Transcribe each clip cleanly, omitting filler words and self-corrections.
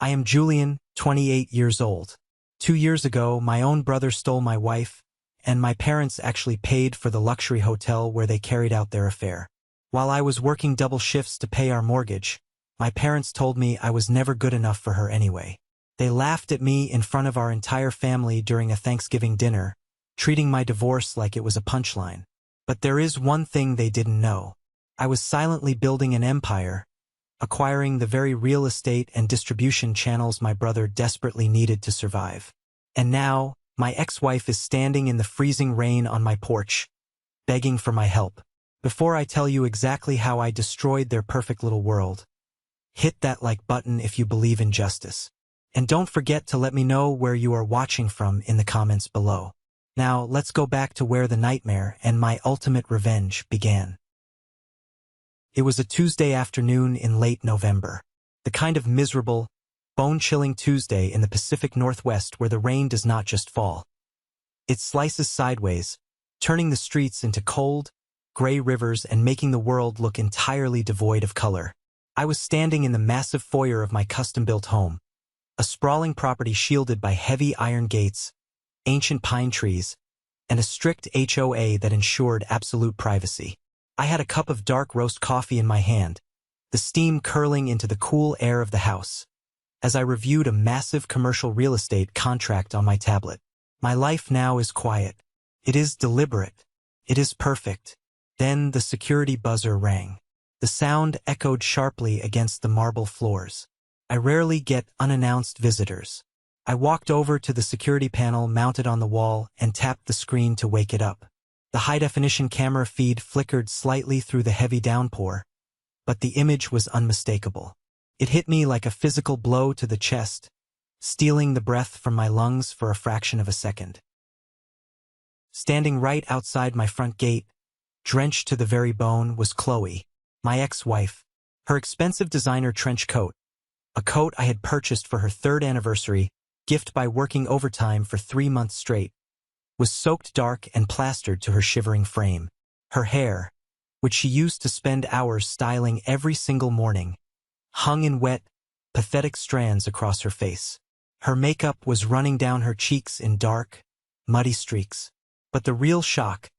I am Julian, 28 years old. 2 years ago, my own brother stole my wife, and my parents actually paid for the luxury hotel where they carried out their affair. While I was working double shifts to pay our mortgage, my parents told me I was never good enough for her anyway. They laughed at me in front of our entire family during a Thanksgiving dinner, treating my divorce like it was a punchline. But there is one thing they didn't know. I was silently building an empire, acquiring the very real estate and distribution channels my brother desperately needed to survive. And now, my ex-wife is standing in the freezing rain on my porch, begging for my help. Before I tell you exactly how I destroyed their perfect little world, hit that like button if you believe in justice. And don't forget to let me know where you are watching from in the comments below. Now, let's go back to where the nightmare and my ultimate revenge began. It was a Tuesday afternoon in late November. The kind of miserable, bone-chilling Tuesday in the Pacific Northwest where the rain does not just fall. It slices sideways, turning the streets into cold, gray rivers and making the world look entirely devoid of color. I was standing in the massive foyer of my custom-built home, a sprawling property shielded by heavy iron gates, ancient pine trees, and a strict HOA that ensured absolute privacy. I had a cup of dark roast coffee in my hand, the steam curling into the cool air of the house, as I reviewed a massive commercial real estate contract on my tablet. My life now is quiet. It is deliberate. It is perfect. Then the security buzzer rang. The sound echoed sharply against the marble floors. I rarely get unannounced visitors. I walked over to the security panel mounted on the wall and tapped the screen to wake it up. The high-definition camera feed flickered slightly through the heavy downpour, but the image was unmistakable. It hit me like a physical blow to the chest, stealing the breath from my lungs for a fraction of a second. Standing right outside my front gate, drenched to the very bone, was Chloe, my ex-wife. Her expensive designer trench coat, a coat I had purchased for her 3rd anniversary, gift by working overtime for 3 months straight, was soaked dark and plastered to her shivering frame. Her hair, which she used to spend hours styling every single morning, hung in wet, pathetic strands across her face. Her makeup was running down her cheeks in dark, muddy streaks. But the real shock,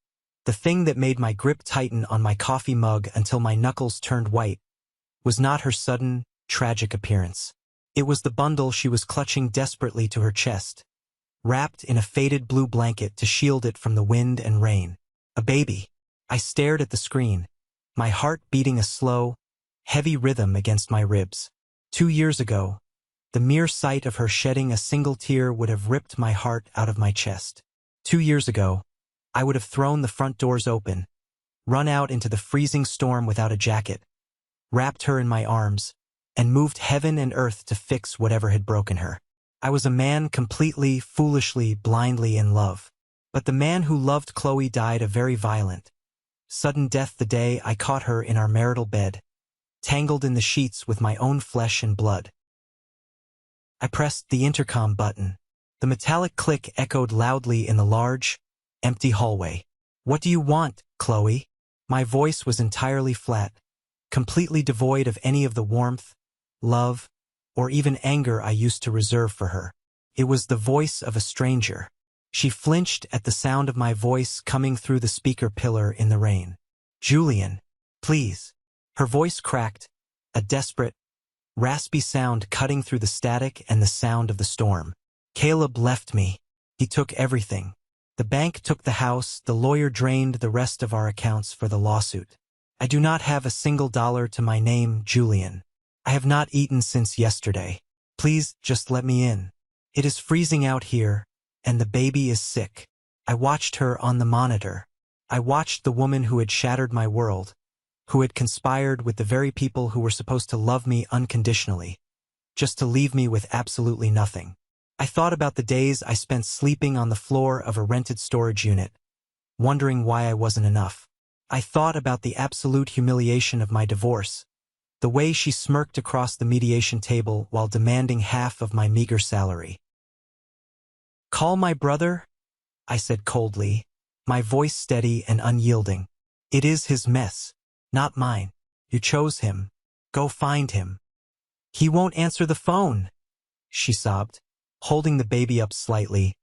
the thing that made my grip tighten on my coffee mug until my knuckles turned white, was not her sudden, tragic appearance. It was the bundle she was clutching desperately to her chest, wrapped in a faded blue blanket to shield it from the wind and rain. A baby. I stared at the screen, my heart beating a slow, heavy rhythm against my ribs. 2 years ago, the mere sight of her shedding a single tear would have ripped my heart out of my chest. 2 years ago, I would have thrown the front doors open, run out into the freezing storm without a jacket, wrapped her in my arms, and moved heaven and earth to fix whatever had broken her. I was a man completely, foolishly, blindly in love. But the man who loved Chloe died a very violent, sudden death the day I caught her in our marital bed, tangled in the sheets with my own flesh and blood. I pressed the intercom button. The metallic click echoed loudly in the large, empty hallway. "What do you want, Chloe?" My voice was entirely flat, completely devoid of any of the warmth, love, or even anger I used to reserve for her. It was the voice of a stranger. She flinched at the sound of my voice coming through the speaker pillar in the rain. "Julian, please." Her voice cracked, a desperate, raspy sound cutting through the static and the sound of the storm. "Caleb left me. He took everything. The bank took the house, the lawyer drained the rest of our accounts for the lawsuit. I do not have a single dollar to my name, Julian. I have not eaten since yesterday. Please, just let me in. It is freezing out here, and the baby is sick." I watched her on the monitor. I watched the woman who had shattered my world, who had conspired with the very people who were supposed to love me unconditionally, just to leave me with absolutely nothing. I thought about the days I spent sleeping on the floor of a rented storage unit, wondering why I wasn't enough. I thought about the absolute humiliation of my divorce, the way she smirked across the mediation table while demanding half of my meager salary. "Call my brother?" I said coldly, my voice steady and unyielding. "It is his mess, not mine. You chose him. Go find him." "He won't answer the phone," she sobbed, holding the baby up slightly,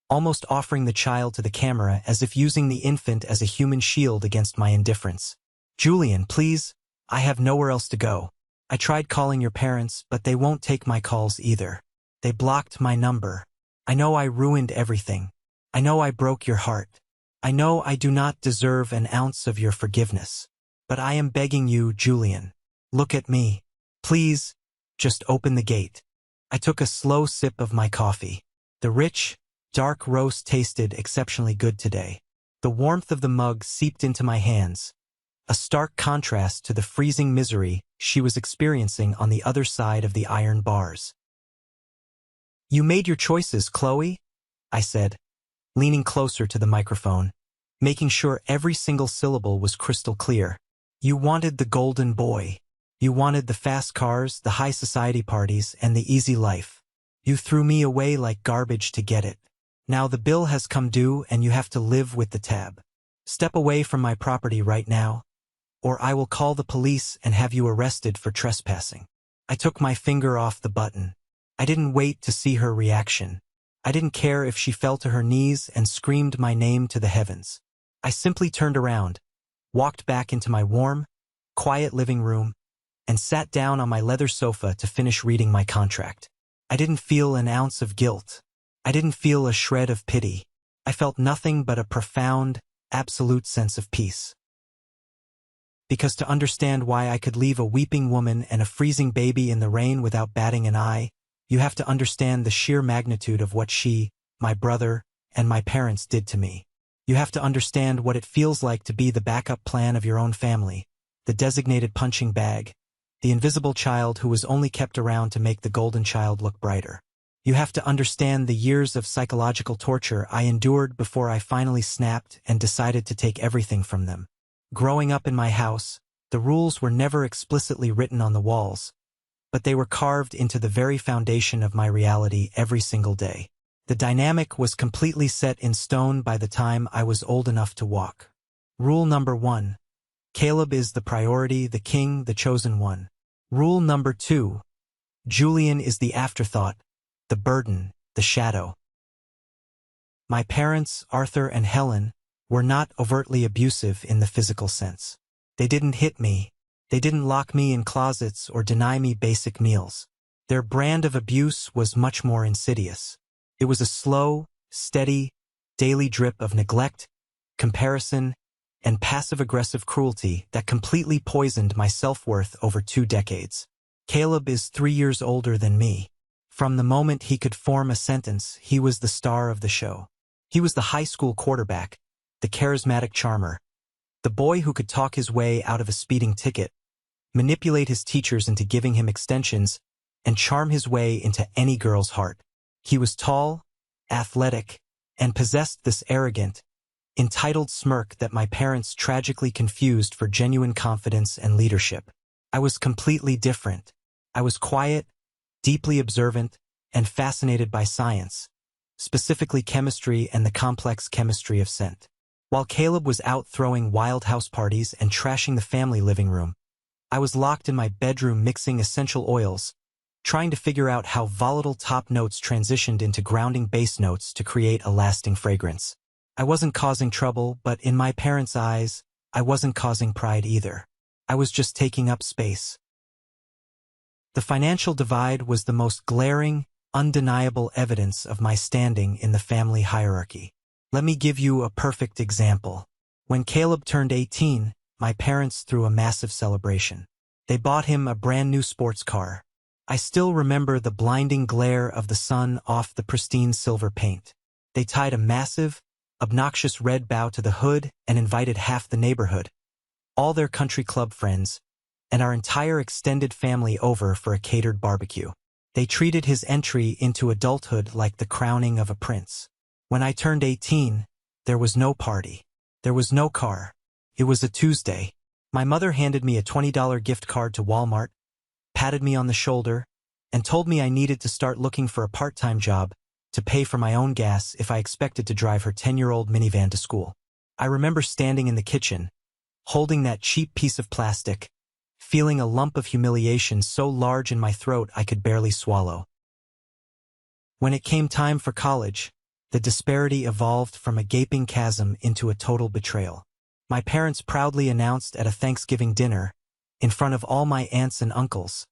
almost offering the child to the camera as if using the infant as a human shield against my indifference. Julian, please, I have nowhere else to go. I tried calling your parents, but they won't take my calls either. They blocked my number. I know I ruined everything. I know I broke your heart. I know I do not deserve an ounce of your forgiveness. But I am begging you, Julian. Look at me. Please, just open the gate. I took a slow sip of my coffee. The rich, dark roast tasted exceptionally good today. The warmth of the mug seeped into my hands, a stark contrast to the freezing misery she was experiencing on the other side of the iron bars. You made your choices, Chloe, I said, leaning closer to the microphone, making sure every single syllable was crystal clear. You wanted the golden boy. You wanted the fast cars, the high society parties, and the easy life. You threw me away like garbage to get it. Now the bill has come due and you have to live with the tab. Step away from my property right now, or I will call the police and have you arrested for trespassing. I took my finger off the button. I didn't wait to see her reaction. I didn't care if she fell to her knees and screamed my name to the heavens. I simply turned around, walked back into my warm, quiet living room, and sat down on my leather sofa to finish reading my contract. I didn't feel an ounce of guilt. I didn't feel a shred of pity. I felt nothing but a profound, absolute sense of peace. Because to understand why I could leave a weeping woman and a freezing baby in the rain without batting an eye, you have to understand the sheer magnitude of what she, my brother, and my parents did to me. You have to understand what it feels like to be the backup plan of your own family, the designated punching bag, the invisible child who was only kept around to make the golden child look brighter. You have to understand the years of psychological torture I endured before I finally snapped and decided to take everything from them. Growing up in my house, the rules were never explicitly written on the walls, but they were carved into the very foundation of my reality every single day. The dynamic was completely set in stone by the time I was old enough to walk. Rule number 1. Caleb is the priority, the king, the chosen one. Rule number 2. Julian is the afterthought, the burden, the shadow. My parents, Arthur and Helen, were not overtly abusive in the physical sense. They didn't hit me. They didn't lock me in closets or deny me basic meals. Their brand of abuse was much more insidious. It was a slow, steady, daily drip of neglect, comparison, and passive-aggressive cruelty that completely poisoned my self-worth over 2 decades. Caleb is 3 years older than me. From the moment he could form a sentence, he was the star of the show. He was the high school quarterback, the charismatic charmer, the boy who could talk his way out of a speeding ticket, manipulate his teachers into giving him extensions, and charm his way into any girl's heart. He was tall, athletic, and possessed this arrogant, entitled smirk that my parents tragically confused for genuine confidence and leadership. I was completely different. I was quiet, deeply observant, and fascinated by science, specifically chemistry and the complex chemistry of scent. While Caleb was out throwing wild house parties and trashing the family living room, I was locked in my bedroom mixing essential oils, trying to figure out how volatile top notes transitioned into grounding base notes to create a lasting fragrance. I wasn't causing trouble, but in my parents' eyes, I wasn't causing pride either. I was just taking up space. The financial divide was the most glaring, undeniable evidence of my standing in the family hierarchy. Let me give you a perfect example. When Caleb turned 18, my parents threw a massive celebration. They bought him a brand new sports car. I still remember the blinding glare of the sun off the pristine silver paint. They tied a massive, obnoxious red bow to the hood and invited half the neighborhood, all their country club friends, and our entire extended family over for a catered barbecue. They treated his entry into adulthood like the crowning of a prince. When I turned 18, there was no party. There was no car. It was a Tuesday. My mother handed me a $20 gift card to Walmart, patted me on the shoulder, and told me I needed to start looking for a part-time job to pay for my own gas if I expected to drive her 10-year-old minivan to school. I remember standing in the kitchen, holding that cheap piece of plastic, feeling a lump of humiliation so large in my throat I could barely swallow. When it came time for college, the disparity evolved from a gaping chasm into a total betrayal. My parents proudly announced at a Thanksgiving dinner, in front of all my aunts and uncles,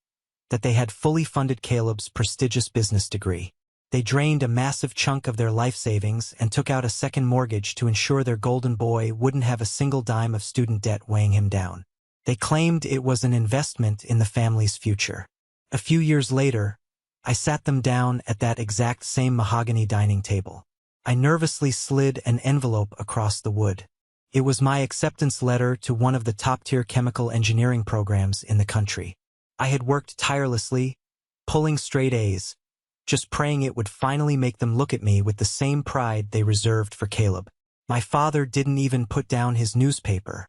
that they had fully funded Caleb's prestigious business degree. They drained a massive chunk of their life savings and took out a second mortgage to ensure their golden boy wouldn't have a single dime of student debt weighing him down. They claimed it was an investment in the family's future. A few years later, I sat them down at that exact same mahogany dining table. I nervously slid an envelope across the wood. It was my acceptance letter to one of the top-tier chemical engineering programs in the country. I had worked tirelessly, pulling straight A's, just praying it would finally make them look at me with the same pride they reserved for Caleb. My father didn't even put down his newspaper.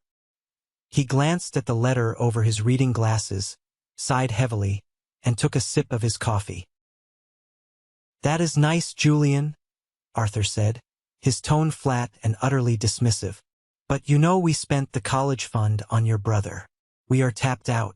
He glanced at the letter over his reading glasses, sighed heavily, and took a sip of his coffee. "That is nice, Julian," Arthur said, his tone flat and utterly dismissive. "But you know we spent the college fund on your brother. We are tapped out.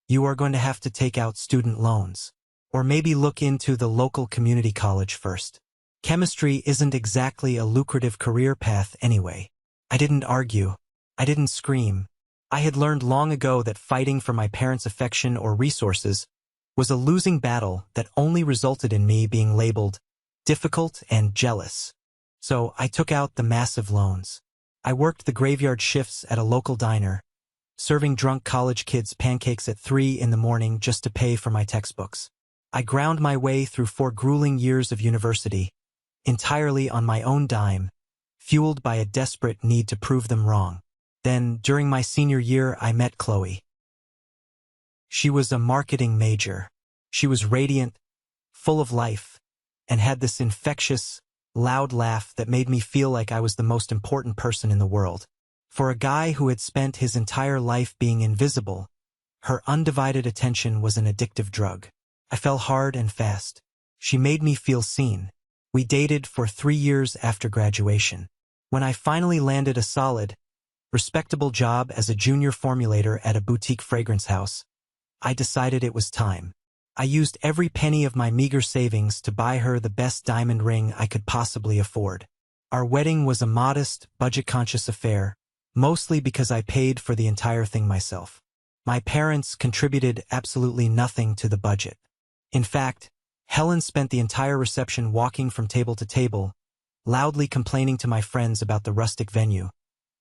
You are going to have to take out student loans. Or maybe look into the local community college first. Chemistry isn't exactly a lucrative career path anyway." I didn't argue. I didn't scream. I had learned long ago that fighting for my parents' affection or resources was a losing battle that only resulted in me being labeled difficult and jealous. So I took out the massive loans. I worked the graveyard shifts at a local diner, serving drunk college kids pancakes at 3 in the morning just to pay for my textbooks. I ground my way through 4 grueling years of university, entirely on my own dime, fueled by a desperate need to prove them wrong. Then, during my senior year, I met Chloe. She was a marketing major. She was radiant, full of life, and had this infectious, loud laugh that made me feel like I was the most important person in the world. For a guy who had spent his entire life being invisible, her undivided attention was an addictive drug. I fell hard and fast. She made me feel seen. We dated for 3 years after graduation. When I finally landed a solid, respectable job as a junior formulator at a boutique fragrance house, I decided it was time. I used every penny of my meager savings to buy her the best diamond ring I could possibly afford. Our wedding was a modest, budget-conscious affair, mostly because I paid for the entire thing myself. My parents contributed absolutely nothing to the budget. In fact, Helen spent the entire reception walking from table to table, loudly complaining to my friends about the rustic venue,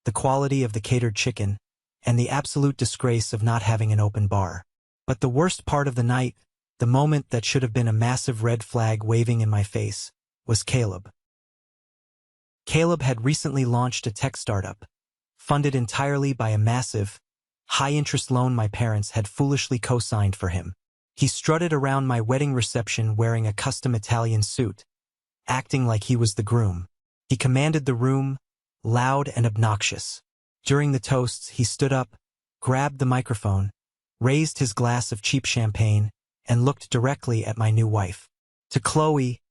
the quality of the catered chicken, and the absolute disgrace of not having an open bar. But the worst part of the night, the moment that should have been a massive red flag waving in my face, was Caleb. Caleb had recently launched a tech startup, funded entirely by a massive, high-interest loan my parents had foolishly co-signed for him. He strutted around my wedding reception wearing a custom Italian suit, acting like he was the groom. He commanded the room, loud and obnoxious. During the toasts, he stood up, grabbed the microphone, raised his glass of cheap champagne, and looked directly at my new wife. "To Chloe,"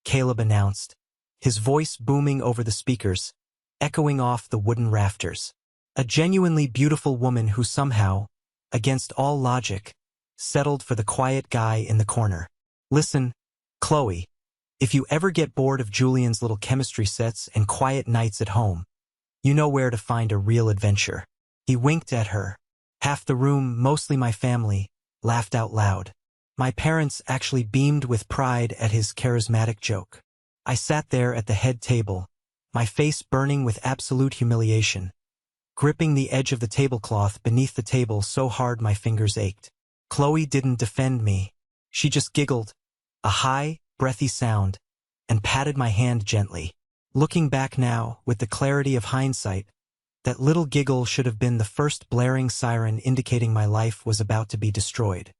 Caleb announced, his voice booming over the speakers, echoing off the wooden rafters. A genuinely beautiful woman who somehow, against all logic, settled for the quiet guy in the corner. "Listen, Chloe, if you ever get bored of Julian's little chemistry sets and quiet nights at home, you know where to find a real adventure." He winked at her. Half the room, mostly my family, laughed out loud. My parents actually beamed with pride at his charismatic joke. I sat there at the head table, my face burning with absolute humiliation, gripping the edge of the tablecloth beneath the table so hard my fingers ached. Chloe didn't defend me. She just giggled, a high, breathy sound, and patted my hand gently. Looking back now, with the clarity of hindsight, that little giggle should have been the first blaring siren indicating my life was about to be destroyed.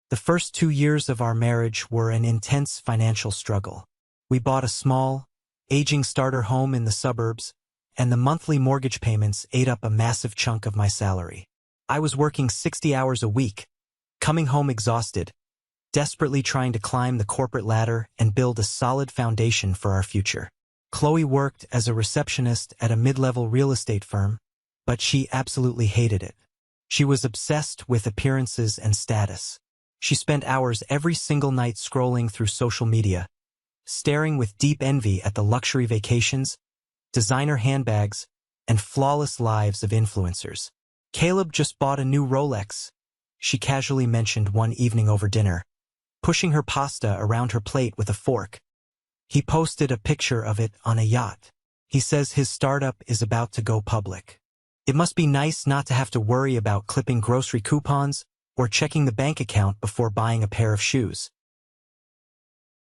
The first 2 years of our marriage were an intense financial struggle. We bought a small, aging starter home in the suburbs, and the monthly mortgage payments ate up a massive chunk of my salary. I was working 60 hours a week, coming home exhausted, desperately trying to climb the corporate ladder and build a solid foundation for our future. Chloe worked as a receptionist at a mid-level real estate firm, but she absolutely hated it. She was obsessed with appearances and status. She spent hours every single night scrolling through social media, staring with deep envy at the luxury vacations, designer handbags, and flawless lives of influencers. Caleb just bought a new Rolex, she casually mentioned one evening over dinner, pushing her pasta around her plate with a fork. He posted a picture of it on a yacht. He says his startup is about to go public. It must be nice not to have to worry about clipping grocery coupons or checking the bank account before buying a pair of shoes.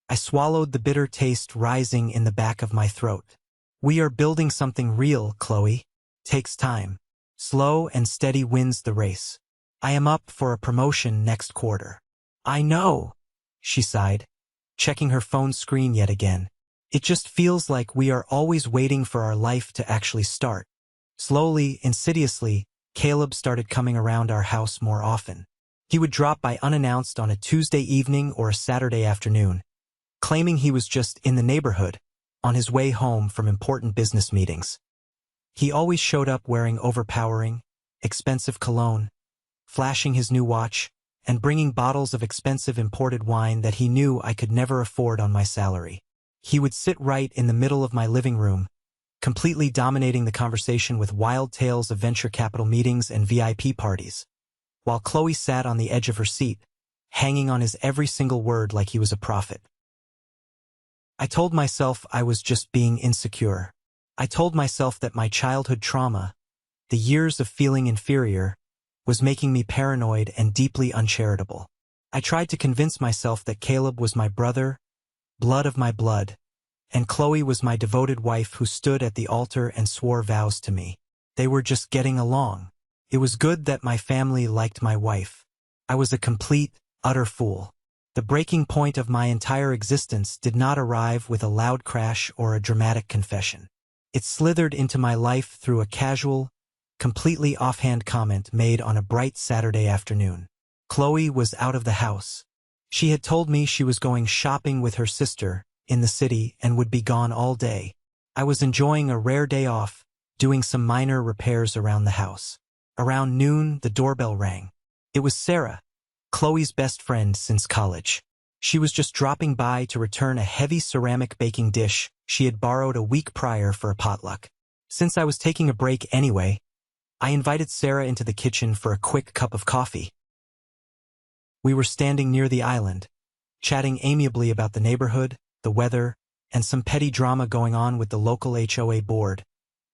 I swallowed, the bitter taste rising in the back of my throat. We are building something real, Chloe. Takes time. Slow and steady wins the race. I am up for a promotion next quarter. I know, she sighed, checking her phone screen yet again. It just feels like we are always waiting for our life to actually start. Slowly, insidiously, Caleb started coming around our house more often. He would drop by unannounced on a Tuesday evening or a Saturday afternoon, claiming he was just in the neighborhood, on his way home from important business meetings. He always showed up wearing overpowering, expensive cologne, flashing his new watch, and bringing bottles of expensive imported wine that he knew I could never afford on my salary. He would sit right in the middle of my living room, completely dominating the conversation with wild tales of venture capital meetings and VIP parties, while Chloe sat on the edge of her seat, hanging on his every single word like he was a prophet. I told myself I was just being insecure. I told myself that my childhood trauma, the years of feeling inferior, was making me paranoid and deeply uncharitable. I tried to convince myself that Caleb was my brother, blood of my blood, and Chloe was my devoted wife who stood at the altar and swore vows to me. They were just getting along. It was good that my family liked my wife. I was a complete, utter fool. The breaking point of my entire existence did not arrive with a loud crash or a dramatic confession. It slithered into my life through a casual, completely offhand comment made on a bright Saturday afternoon. Chloe was out of the house. She had told me she was going shopping with her sister in the city and would be gone all day. I was enjoying a rare day off, doing some minor repairs around the house. Around noon, the doorbell rang. It was Sarah, Chloe's best friend since college. She was just dropping by to return a heavy ceramic baking dish she had borrowed a week prior for a potluck. Since I was taking a break anyway, I invited Sarah into the kitchen for a quick cup of coffee. We were standing near the island, chatting amiably about the neighborhood, the weather, and some petty drama going on with the local HOA board,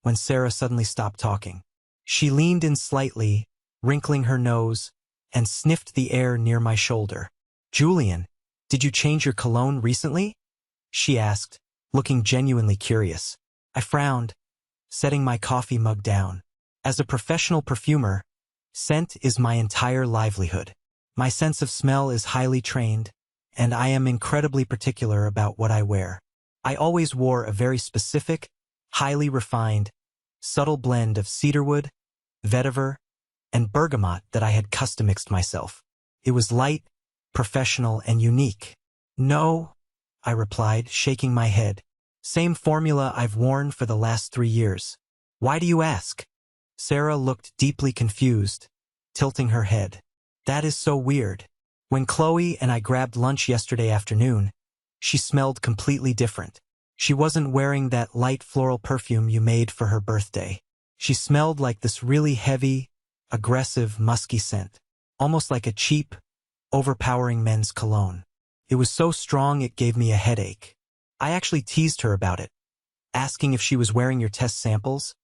when Sarah suddenly stopped talking. She leaned in slightly, wrinkling her nose, and sniffed the air near my shoulder. "Julian, did you change your cologne recently?" she asked, looking genuinely curious. I frowned, setting my coffee mug down. As a professional perfumer, scent is my entire livelihood. My sense of smell is highly trained, and I am incredibly particular about what I wear. I always wore a very specific, highly refined, subtle blend of cedarwood, vetiver, and bergamot that I had custom-mixed myself. It was light, professional, and unique. "No," I replied, shaking my head. "Same formula I've worn for the last 3 years. Why do you ask?" Sarah looked deeply confused, tilting her head. "That is so weird. When Chloe and I grabbed lunch yesterday afternoon, she smelled completely different. She wasn't wearing that light floral perfume you made for her birthday. She smelled like this really heavy, aggressive, musky scent, almost like a cheap, overpowering men's cologne. It was so strong it gave me a headache. I actually teased her about it, asking if she was wearing your test samples,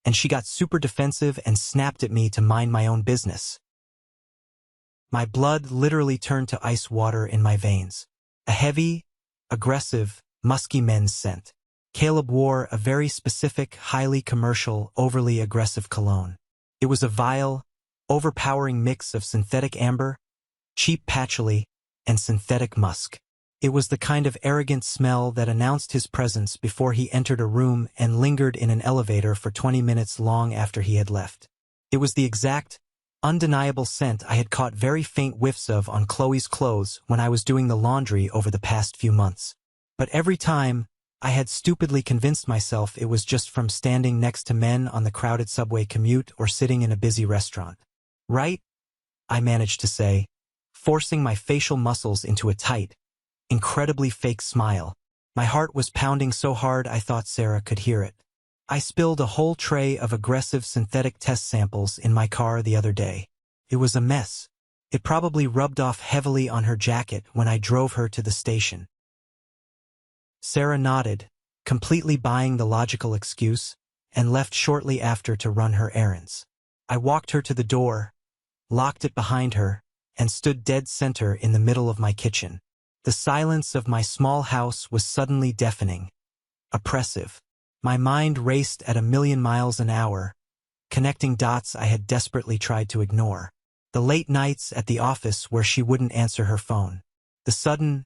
and she got super defensive and snapped at me to mind my own business. My blood literally turned to ice water in my veins. A heavy, aggressive, musky men's scent. Caleb wore a very specific, highly commercial, overly aggressive cologne. It was a vile, overpowering mix of synthetic amber, cheap patchouli, and synthetic musk. It was the kind of arrogant smell that announced his presence before he entered a room and lingered in an elevator for 20 minutes long after he had left. It was the exact, undeniable scent I had caught very faint whiffs of on Chloe's clothes when I was doing the laundry over the past few months. But every time, I had stupidly convinced myself it was just from standing next to men on the crowded subway commute or sitting in a busy restaurant. "Right?" I managed to say, forcing my facial muscles into a tight, incredibly fake smile. My heart was pounding so hard I thought Sarah could hear it. I spilled a whole tray of aggressive synthetic test samples in my car the other day. It was a mess. It probably rubbed off heavily on her jacket when I drove her to the station. Sarah nodded, completely buying the logical excuse, and left shortly after to run her errands. I walked her to the door, locked it behind her, and stood dead center in the middle of my kitchen. The silence of my small house was suddenly deafening, oppressive. My mind raced at 1,000,000 miles an hour, connecting dots I had desperately tried to ignore. The late nights at the office where she wouldn't answer her phone. The sudden,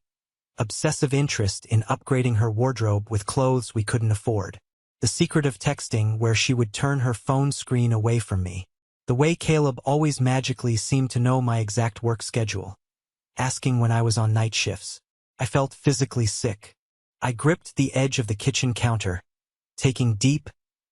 obsessive interest in upgrading her wardrobe with clothes we couldn't afford. The secretive texting where she would turn her phone screen away from me. The way Caleb always magically seemed to know my exact work schedule, asking when I was on night shifts. I felt physically sick. I gripped the edge of the kitchen counter, taking deep,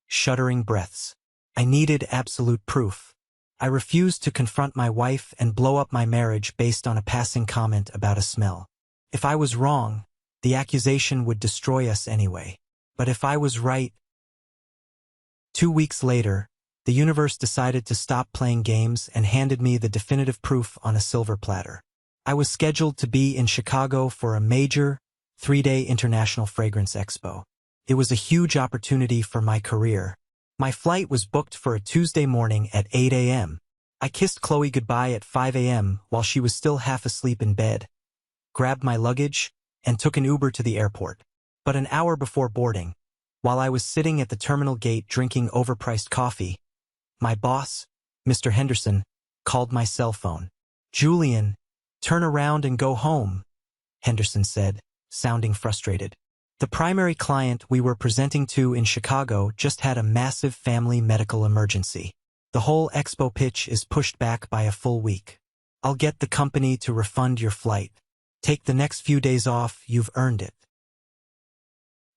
shuddering breaths. I needed absolute proof. I refused to confront my wife and blow up my marriage based on a passing comment about a smell. If I was wrong, the accusation would destroy us anyway. But if I was right... 2 weeks later, the universe decided to stop playing games and handed me the definitive proof on a silver platter. I was scheduled to be in Chicago for a major, 3-day international fragrance expo. It was a huge opportunity for my career. My flight was booked for a Tuesday morning at 8 a.m. I kissed Chloe goodbye at 5 a.m. while she was still half asleep in bed, grabbed my luggage, and took an Uber to the airport. But an hour before boarding, while I was sitting at the terminal gate drinking overpriced coffee, my boss, Mr. Henderson, called my cell phone. "Julian, turn around and go home," Henderson said, sounding frustrated. The primary client we were presenting to in Chicago just had a massive family medical emergency. The whole expo pitch is pushed back by a full week. I'll get the company to refund your flight. Take the next few days off, you've earned it.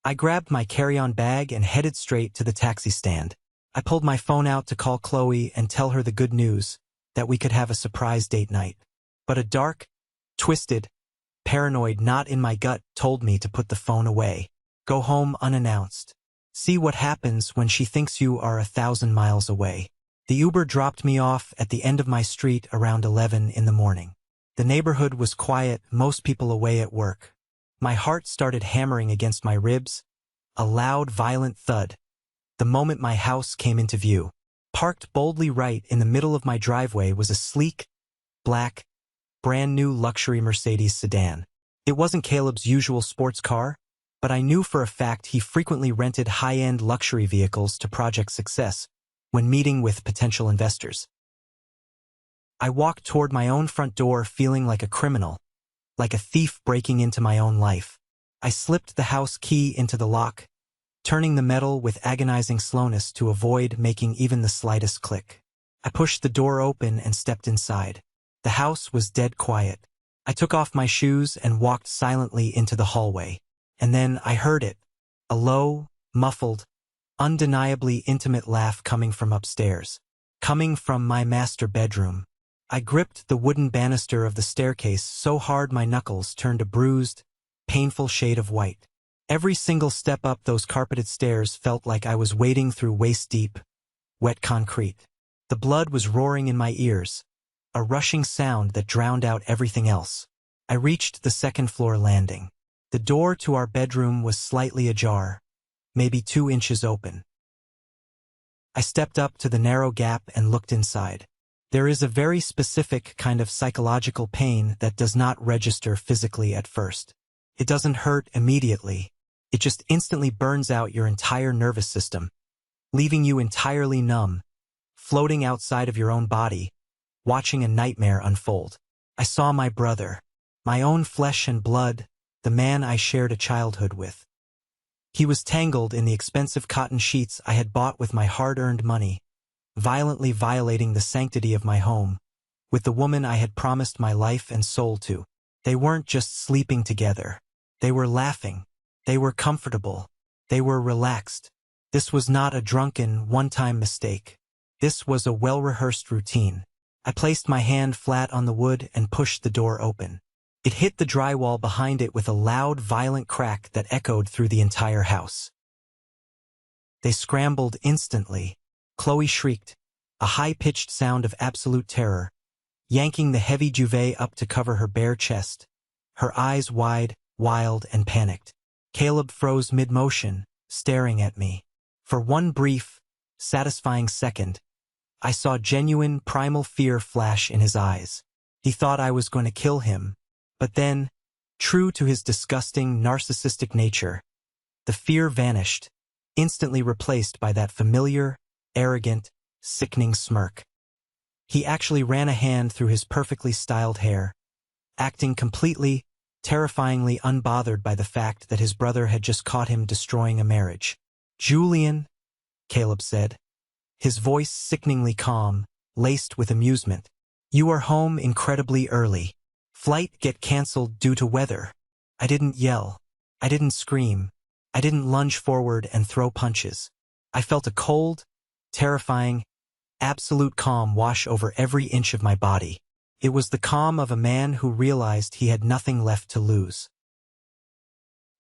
I grabbed my carry-on bag and headed straight to the taxi stand. I pulled my phone out to call Chloe and tell her the good news, that we could have a surprise date night. But a dark, twisted, paranoid knot in my gut told me to put the phone away. Go home unannounced. See what happens when she thinks you are 1,000 miles away. The Uber dropped me off at the end of my street around 11 in the morning. The neighborhood was quiet, most people away at work. My heart started hammering against my ribs, a loud, violent thud, the moment my house came into view. Parked boldly right in the middle of my driveway was a sleek, black, brand-new luxury Mercedes sedan. It wasn't Caleb's usual sports car, but I knew for a fact he frequently rented high-end luxury vehicles to Project Success when meeting with potential investors. I walked toward my own front door feeling like a criminal, like a thief breaking into my own life. I slipped the house key into the lock, turning the metal with agonizing slowness to avoid making even the slightest click. I pushed the door open and stepped inside. The house was dead quiet. I took off my shoes and walked silently into the hallway. And then I heard it, a low, muffled, undeniably intimate laugh coming from upstairs, coming from my master bedroom. I gripped the wooden banister of the staircase so hard my knuckles turned a bruised, painful shade of white. Every single step up those carpeted stairs felt like I was wading through waist-deep, wet concrete. The blood was roaring in my ears, a rushing sound that drowned out everything else. I reached the second-floor landing. The door to our bedroom was slightly ajar, maybe 2 inches open. I stepped up to the narrow gap and looked inside. There is a very specific kind of psychological pain that does not register physically at first. It doesn't hurt immediately. It just instantly burns out your entire nervous system, leaving you entirely numb, floating outside of your own body, watching a nightmare unfold. I saw my brother, my own flesh and blood, the man I shared a childhood with. He was tangled in the expensive cotton sheets I had bought with my hard-earned money, violently violating the sanctity of my home, with the woman I had promised my life and soul to. They weren't just sleeping together. They were laughing. They were comfortable. They were relaxed. This was not a drunken, one-time mistake. This was a well-rehearsed routine. I placed my hand flat on the wood and pushed the door open. It hit the drywall behind it with a loud, violent crack that echoed through the entire house. They scrambled instantly. Chloe shrieked, a high-pitched sound of absolute terror, yanking the heavy duvet up to cover her bare chest, her eyes wide, wild, and panicked. Caleb froze mid-motion, staring at me. For one brief, satisfying second, I saw genuine, primal fear flash in his eyes. He thought I was going to kill him, but then, true to his disgusting, narcissistic nature, the fear vanished, instantly replaced by that familiar, arrogant, sickening smirk. He actually ran a hand through his perfectly styled hair, acting completely, terrifyingly unbothered by the fact that his brother had just caught him destroying a marriage. "Julian," Caleb said, his voice sickeningly calm, laced with amusement. "You are home incredibly early. Flight get cancelled due to weather." I didn't yell. I didn't scream. I didn't lunge forward and throw punches. I felt a cold, terrifying, absolute calm wash over every inch of my body. It was the calm of a man who realized he had nothing left to lose.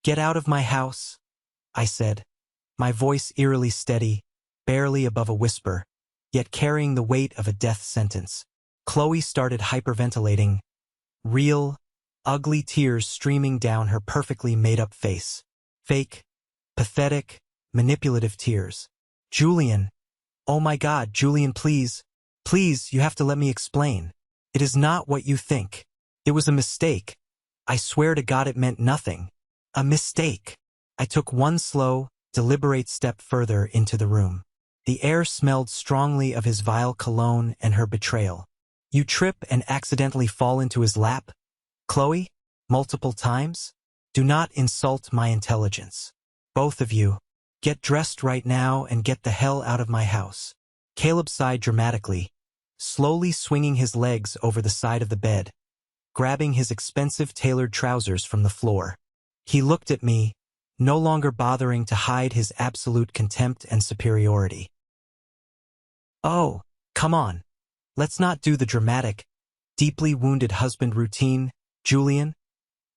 "Get out of my house," I said, my voice eerily steady, barely above a whisper, yet carrying the weight of a death sentence. Chloe started hyperventilating, real, ugly tears streaming down her perfectly made-up face. Fake, pathetic, manipulative tears. "Julian, oh my God, Julian, please, please, you have to let me explain. It is not what you think. It was a mistake. I swear to God it meant nothing. A mistake." I took one slow, deliberate step further into the room. The air smelled strongly of his vile cologne and her betrayal. "You trip and accidentally fall into his lap, Chloe, multiple times? Do not insult my intelligence. Both of you, get dressed right now and get the hell out of my house." Caleb sighed dramatically, slowly swinging his legs over the side of the bed, grabbing his expensive tailored trousers from the floor. He looked at me, no longer bothering to hide his absolute contempt and superiority. "Oh, come on. Let's not do the dramatic, deeply wounded husband routine, Julian,"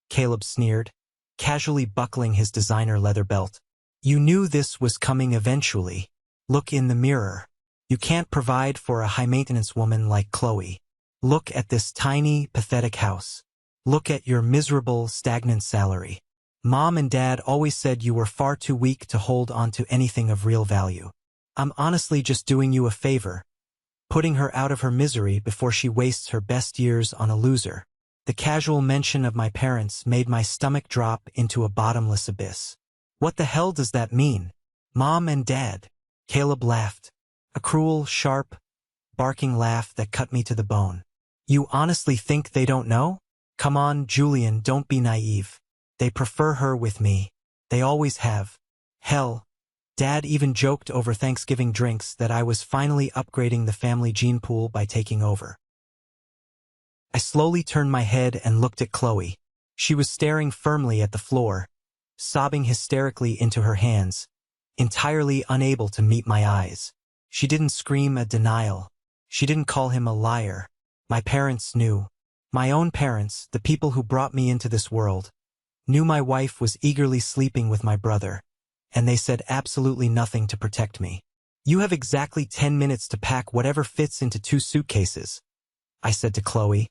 Caleb sneered, casually buckling his designer leather belt. "You knew this was coming eventually. Look in the mirror. You can't provide for a high-maintenance woman like Chloe. Look at this tiny, pathetic house. Look at your miserable, stagnant salary. Mom and Dad always said you were far too weak to hold on to anything of real value. I'm honestly just doing you a favor, putting her out of her misery before she wastes her best years on a loser." The casual mention of my parents made my stomach drop into a bottomless abyss. "What the hell does that mean? Mom and Dad?" Caleb laughed, a cruel, sharp, barking laugh that cut me to the bone. "You honestly think they don't know? Come on, Julian, don't be naive. They prefer her with me. They always have. Hell, Dad even joked over Thanksgiving drinks that I was finally upgrading the family gene pool by taking over." I slowly turned my head and looked at Chloe. She was staring firmly at the floor, sobbing hysterically into her hands, entirely unable to meet my eyes. She didn't scream a denial. She didn't call him a liar. My parents knew. My own parents, the people who brought me into this world, knew my wife was eagerly sleeping with my brother, and they said absolutely nothing to protect me. "You have exactly 10 minutes to pack whatever fits into 2 suitcases, I said to Chloe,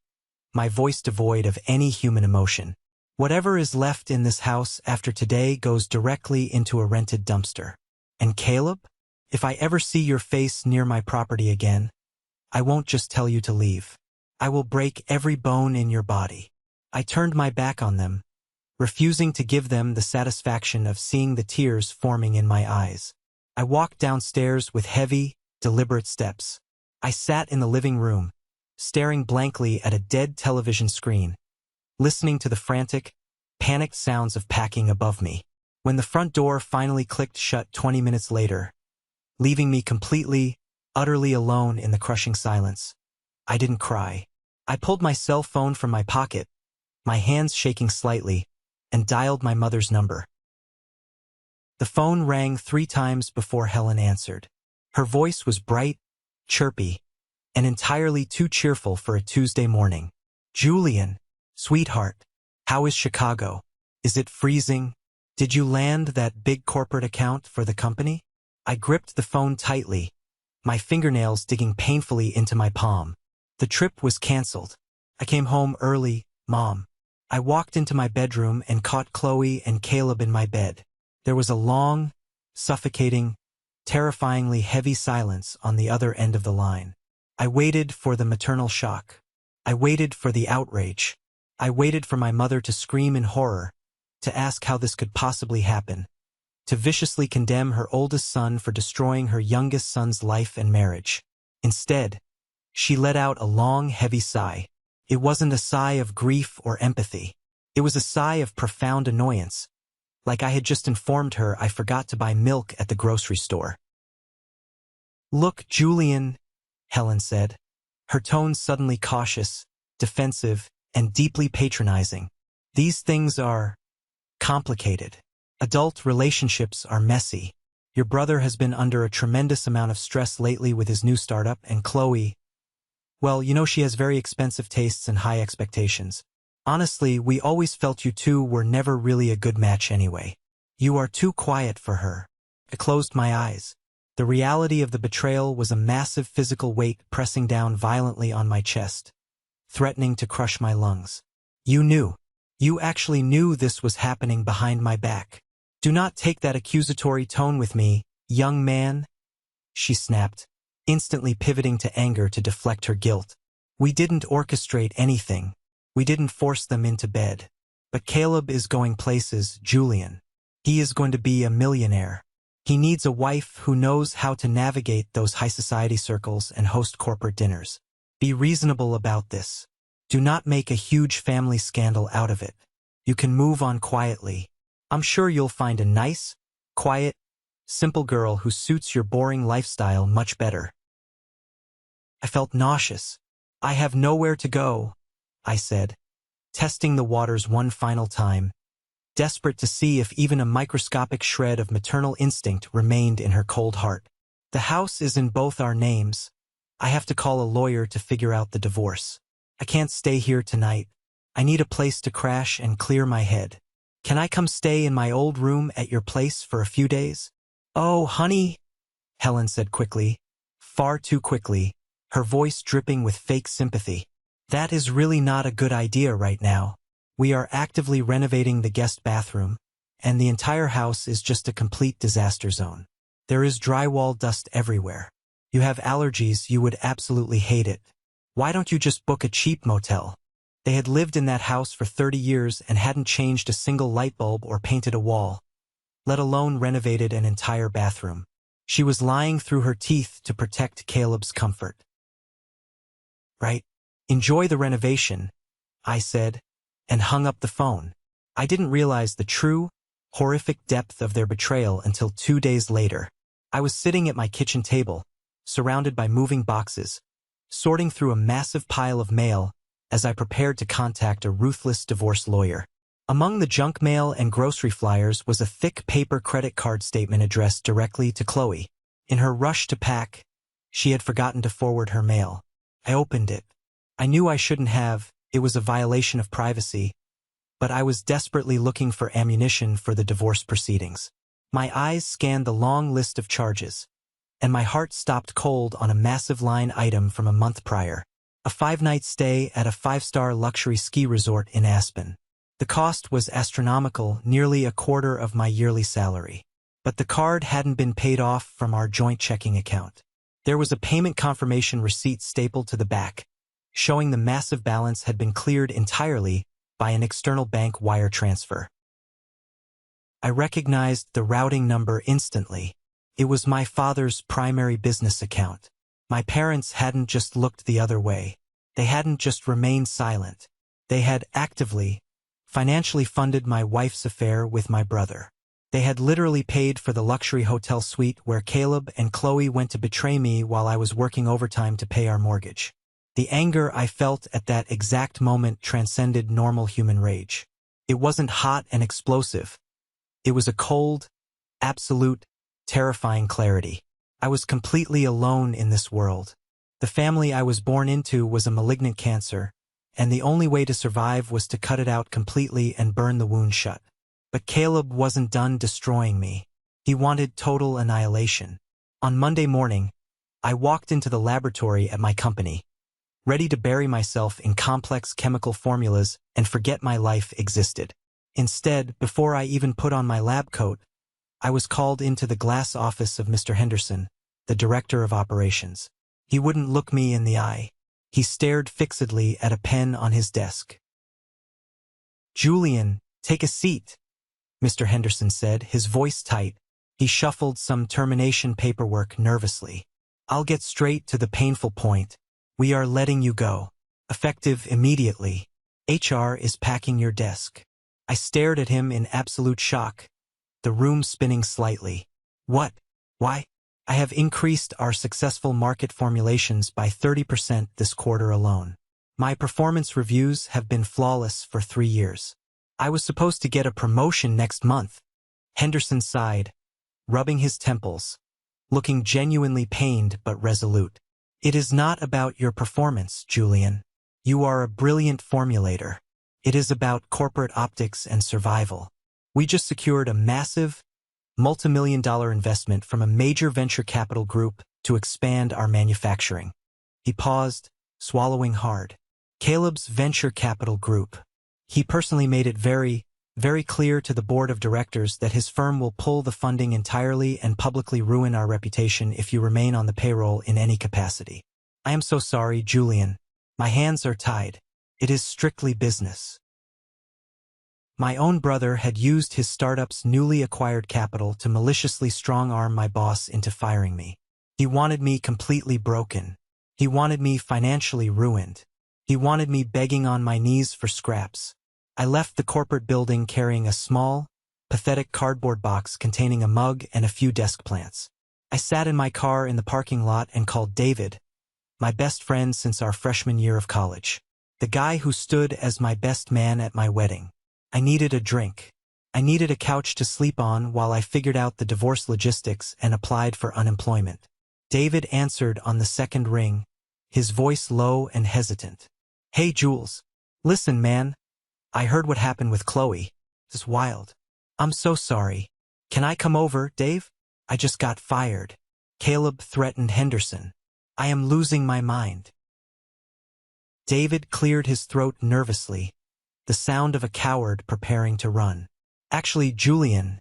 my voice devoid of any human emotion. "Whatever is left in this house after today goes directly into a rented dumpster. And Caleb, if I ever see your face near my property again, I won't just tell you to leave. I will break every bone in your body." I turned my back on them, refusing to give them the satisfaction of seeing the tears forming in my eyes. I walked downstairs with heavy, deliberate steps. I sat in the living room, staring blankly at a dead television screen, listening to the frantic, panicked sounds of packing above me. When the front door finally clicked shut 20 minutes later, leaving me completely, utterly alone in the crushing silence, I didn't cry. I pulled my cell phone from my pocket, my hands shaking slightly, and dialed my mother's number. The phone rang 3 times before Helen answered. Her voice was bright, chirpy, and entirely too cheerful for a Tuesday morning. Julian, sweetheart, how is Chicago? Is it freezing? Did you land that big corporate account for the company? I gripped the phone tightly, my fingernails digging painfully into my palm. The trip was canceled. I came home early, Mom. I walked into my bedroom and caught Chloe and Caleb in my bed. There was a long, suffocating, terrifyingly heavy silence on the other end of the line. I waited for the maternal shock. I waited for the outrage. I waited for my mother to scream in horror, to ask how this could possibly happen, to viciously condemn her oldest son for destroying her youngest son's life and marriage. Instead, she let out a long, heavy sigh. It wasn't a sigh of grief or empathy. It was a sigh of profound annoyance, like I had just informed her I forgot to buy milk at the grocery store. Look, Julian, Helen said, her tone suddenly cautious, defensive, and deeply patronizing. These things are complicated. Adult relationships are messy. Your brother has been under a tremendous amount of stress lately with his new startup, and Chloe, well, you know she has very expensive tastes and high expectations. Honestly, we always felt you two were never really a good match anyway. You are too quiet for her. I closed my eyes. The reality of the betrayal was a massive physical weight pressing down violently on my chest, threatening to crush my lungs. You knew. You actually knew this was happening behind my back. Do not take that accusatory tone with me, young man, she snapped, instantly pivoting to anger to deflect her guilt. We didn't orchestrate anything. We didn't force them into bed. But Caleb is going places, Julian. He is going to be a millionaire. He needs a wife who knows how to navigate those high society circles and host corporate dinners. Be reasonable about this. Do not make a huge family scandal out of it. You can move on quietly. I'm sure you'll find a nice, quiet, simple girl who suits your boring lifestyle much better. I felt nauseous. I have nowhere to go, I said, testing the waters one final time, desperate to see if even a microscopic shred of maternal instinct remained in her cold heart. The house is in both our names. I have to call a lawyer to figure out the divorce. I can't stay here tonight. I need a place to crash and clear my head. Can I come stay in my old room at your place for a few days? Oh, honey, Helen said quickly, far too quickly, her voice dripping with fake sympathy. That is really not a good idea right now. We are actively renovating the guest bathroom, and the entire house is just a complete disaster zone. There is drywall dust everywhere. You have allergies, you would absolutely hate it. Why don't you just book a cheap motel? They had lived in that house for 30 years and hadn't changed a single light bulb or painted a wall, let alone renovated an entire bathroom. She was lying through her teeth to protect Caleb's comfort. Right? Enjoy the renovation, I said, and hung up the phone. I didn't realize the true, horrific depth of their betrayal until 2 days later. I was sitting at my kitchen table, surrounded by moving boxes, sorting through a massive pile of mail as I prepared to contact a ruthless divorce lawyer. Among the junk mail and grocery flyers was a thick paper credit card statement addressed directly to Chloe. In her rush to pack, she had forgotten to forward her mail. I opened it. I knew I shouldn't have, it was a violation of privacy, but I was desperately looking for ammunition for the divorce proceedings. My eyes scanned the long list of charges, and my heart stopped cold on a massive line item from a month prior. A 5-night stay at a 5-star luxury ski resort in Aspen. The cost was astronomical, nearly a quarter of my yearly salary. But the card hadn't been paid off from our joint checking account. There was a payment confirmation receipt stapled to the back, showing the massive balance had been cleared entirely by an external bank wire transfer. I recognized the routing number instantly. It was my father's primary business account. My parents hadn't just looked the other way. They hadn't just remained silent. They had actively, financially funded my wife's affair with my brother. They had literally paid for the luxury hotel suite where Caleb and Chloe went to betray me while I was working overtime to pay our mortgage. The anger I felt at that exact moment transcended normal human rage. It wasn't hot and explosive. It was a cold, absolute, terrifying clarity. I was completely alone in this world. The family I was born into was a malignant cancer, and the only way to survive was to cut it out completely and burn the wound shut. But Caleb wasn't done destroying me. He wanted total annihilation. On Monday morning, I walked into the laboratory at my company, ready to bury myself in complex chemical formulas and forget my life existed. Instead, before I even put on my lab coat, I was called into the glass office of Mr. Henderson, the director of operations. He wouldn't look me in the eye. He stared fixedly at a pen on his desk. "Julian, take a seat," Mr. Henderson said, his voice tight. He shuffled some termination paperwork nervously. "I'll get straight to the painful point. We are letting you go. Effective immediately. HR is packing your desk." I stared at him in absolute shock, the room spinning slightly. "What? Why? I have increased our successful market formulations by 30% this quarter alone. My performance reviews have been flawless for 3 years. I was supposed to get a promotion next month." Henderson sighed, rubbing his temples, looking genuinely pained but resolute. "It is not about your performance, Julian. You are a brilliant formulator. It is about corporate optics and survival. We just secured a massive, multi-million-dollar investment from a major venture capital group to expand our manufacturing." He paused, swallowing hard. Caleb's venture capital group. He personally made it very, very clear to the board of directors that his firm will pull the funding entirely and publicly ruin our reputation if you remain on the payroll in any capacity. "I am so sorry, Julian. My hands are tied. It is strictly business." My own brother had used his startup's newly acquired capital to maliciously strong-arm my boss into firing me. He wanted me completely broken. He wanted me financially ruined. He wanted me begging on my knees for scraps. I left the corporate building carrying a small, pathetic cardboard box containing a mug and a few desk plants. I sat in my car in the parking lot and called David, my best friend since our freshman year of college. The guy who stood as my best man at my wedding. I needed a drink. I needed a couch to sleep on while I figured out the divorce logistics and applied for unemployment. David answered on the second ring, his voice low and hesitant. "Hey, Jules. Listen, man. I heard what happened with Chloe. It's wild. I'm so sorry. Can I come over, Dave? I just got fired." Caleb threatened Henderson. "I am losing my mind." David cleared his throat nervously, the sound of a coward preparing to run. "Actually, Julian,